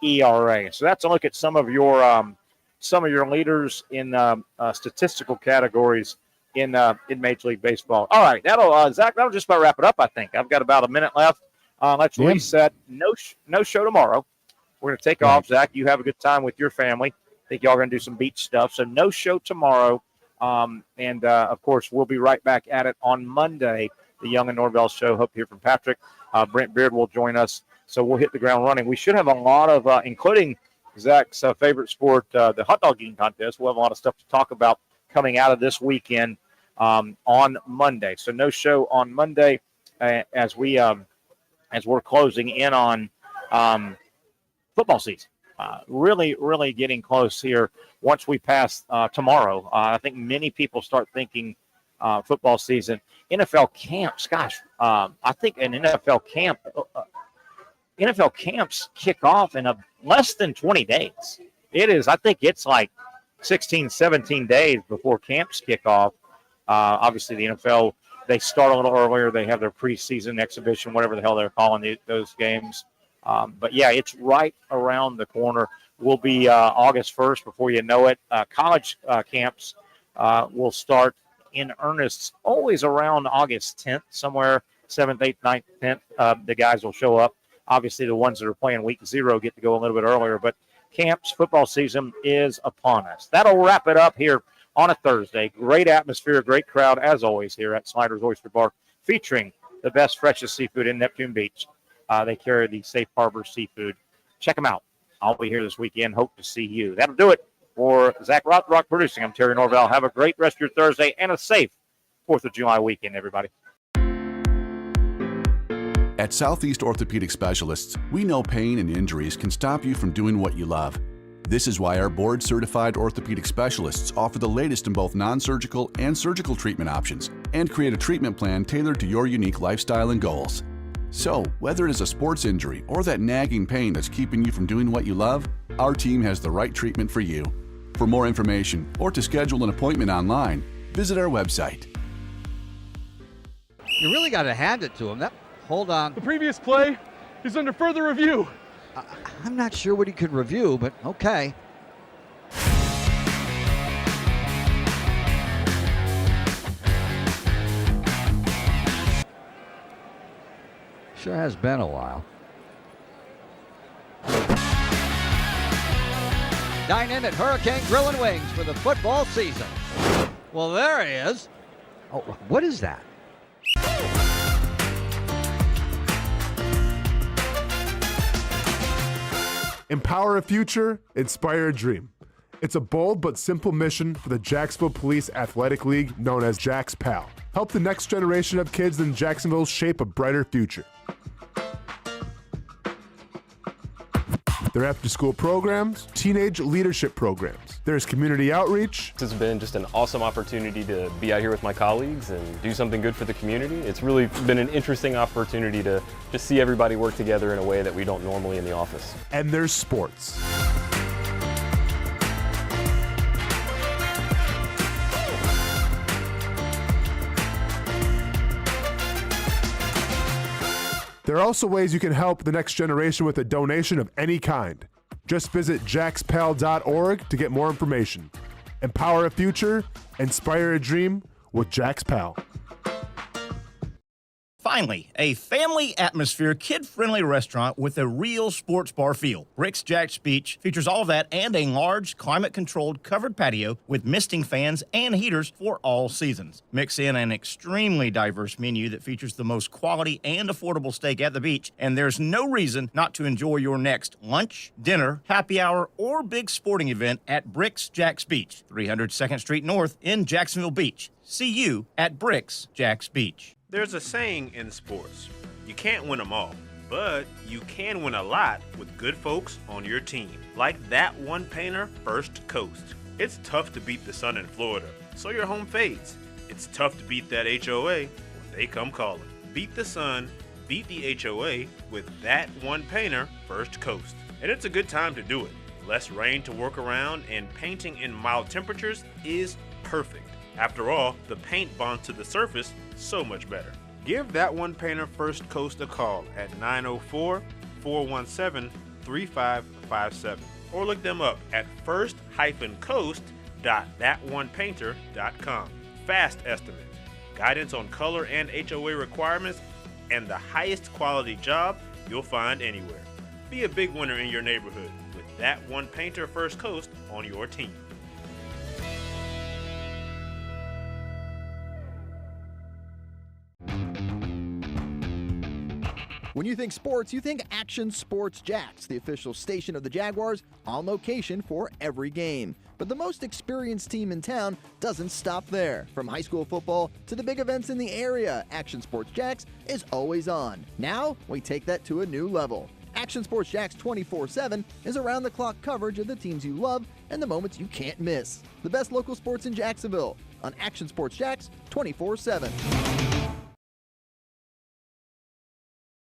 ERA. So that's a look at some of your leaders in statistical categories in Major League Baseball. All right, Zach, that'll just about wrap it up, I think. I've got about a minute left. Let's reset. No show tomorrow. We're going to take off. Zach, you have a good time with your family. I think y'all are going to do some beach stuff. So no show tomorrow. Of course, we'll be right back at it on Monday, the Young and Norvelle show. Hope to hear from Patrick. Brent Beard will join us. So we'll hit the ground running. We should have a lot of, including Zach's favorite sport, the hot dog eating contest. We'll have a lot of stuff to talk about coming out of this weekend on Monday. So no show on Monday as we're closing in on football season. Really, really getting close here. Once we pass tomorrow, I think many people start thinking football season. NFL camps, gosh, I think an NFL camps kick off in less than 20 days. it is. I think it's like 16, 17 days before camps kick off. Obviously, the NFL, they start a little earlier. They have their preseason exhibition, whatever the hell they're calling those games. But, yeah, it's right around the corner. Will be August 1st before you know it. College camps will start in earnest always around August 10th, somewhere 7th, 8th, 9th, 10th. The guys will show up. Obviously, the ones that are playing week 0 get to go a little bit earlier. But camps, football season is upon us. That'll wrap it up here on a Thursday. Great atmosphere, great crowd, as always, here at Slider's Oyster Bar, featuring the best, freshest seafood in Neptune Beach. They carry the Safe Harbor Seafood. Check them out. I'll be here this weekend. Hope to see you. That'll do it for Zach Rothrock producing. I'm Terry Norvelle. Have a great rest of your Thursday and a safe 4th of July weekend, everybody. At Southeast Orthopedic Specialists, we know pain and injuries can stop you from doing what you love. This is why our board-certified orthopedic specialists offer the latest in both non-surgical and surgical treatment options and create a treatment plan tailored to your unique lifestyle and goals. So, whether it is a sports injury or that nagging pain that's keeping you from doing what you love, our team has the right treatment for you. For more information or to schedule an appointment online, visit our website. You really got to hand it to him. Hold on. The previous play is under further review. I'm not sure what he could review, but okay. Sure has been a while. Dynamic Hurricane Grill and Wings for the football season. Well, there he is. Oh, what is that? Empower a future, inspire a dream. It's a bold but simple mission for the Jacksonville Police Athletic League known as Jax PAL. Help the next generation of kids in Jacksonville shape a brighter future. Their after-school programs, teenage leadership programs. There's community outreach. It's been just an awesome opportunity to be out here with my colleagues and do something good for the community. It's really been an interesting opportunity to just see everybody work together in a way that we don't normally in the office. And there's sports. There are also ways you can help the next generation with a donation of any kind. Just visit jaxpal.org to get more information. Empower a future, inspire a dream with Jax PAL. Finally, a family atmosphere, kid-friendly restaurant with a real sports bar feel. Rick's Jack's Beach features all of that and a large, climate-controlled covered patio with misting fans and heaters for all seasons. Mix in an extremely diverse menu that features the most quality and affordable steak at the beach, and there's no reason not to enjoy your next lunch, dinner, happy hour, or big sporting event at Rick's Jack's Beach, 300 2nd Street North in Jacksonville Beach. See you at Rick's Jack's Beach. There's a saying in sports, you can't win them all, but you can win a lot with good folks on your team. Like that one painter, First Coast. It's tough to beat the sun in Florida, so your home fades. It's tough to beat that HOA when they come calling. Beat the sun, beat the HOA with that one painter, First Coast. And it's a good time to do it. Less rain to work around and painting in mild temperatures is perfect. After all, the paint bonds to the surface so much better. Give that one painter First Coast a call at 904-417-3557 or look them up at first-coast.thatonepainter.com. Fast estimate, guidance on color and HOA requirements, and the highest quality job you'll find anywhere. Be a big winner in your neighborhood with that one painter First Coast on your team. When you think sports, you think Action Sports Jax, the official station of the Jaguars, on location for every game. But the most experienced team in town doesn't stop there. From high school football to the big events in the area, Action Sports Jax is always on. Now, we take that to a new level. Action Sports Jax 24/7 is around-the-clock coverage of the teams you love and the moments you can't miss. The best local sports in Jacksonville on Action Sports Jax 24/7.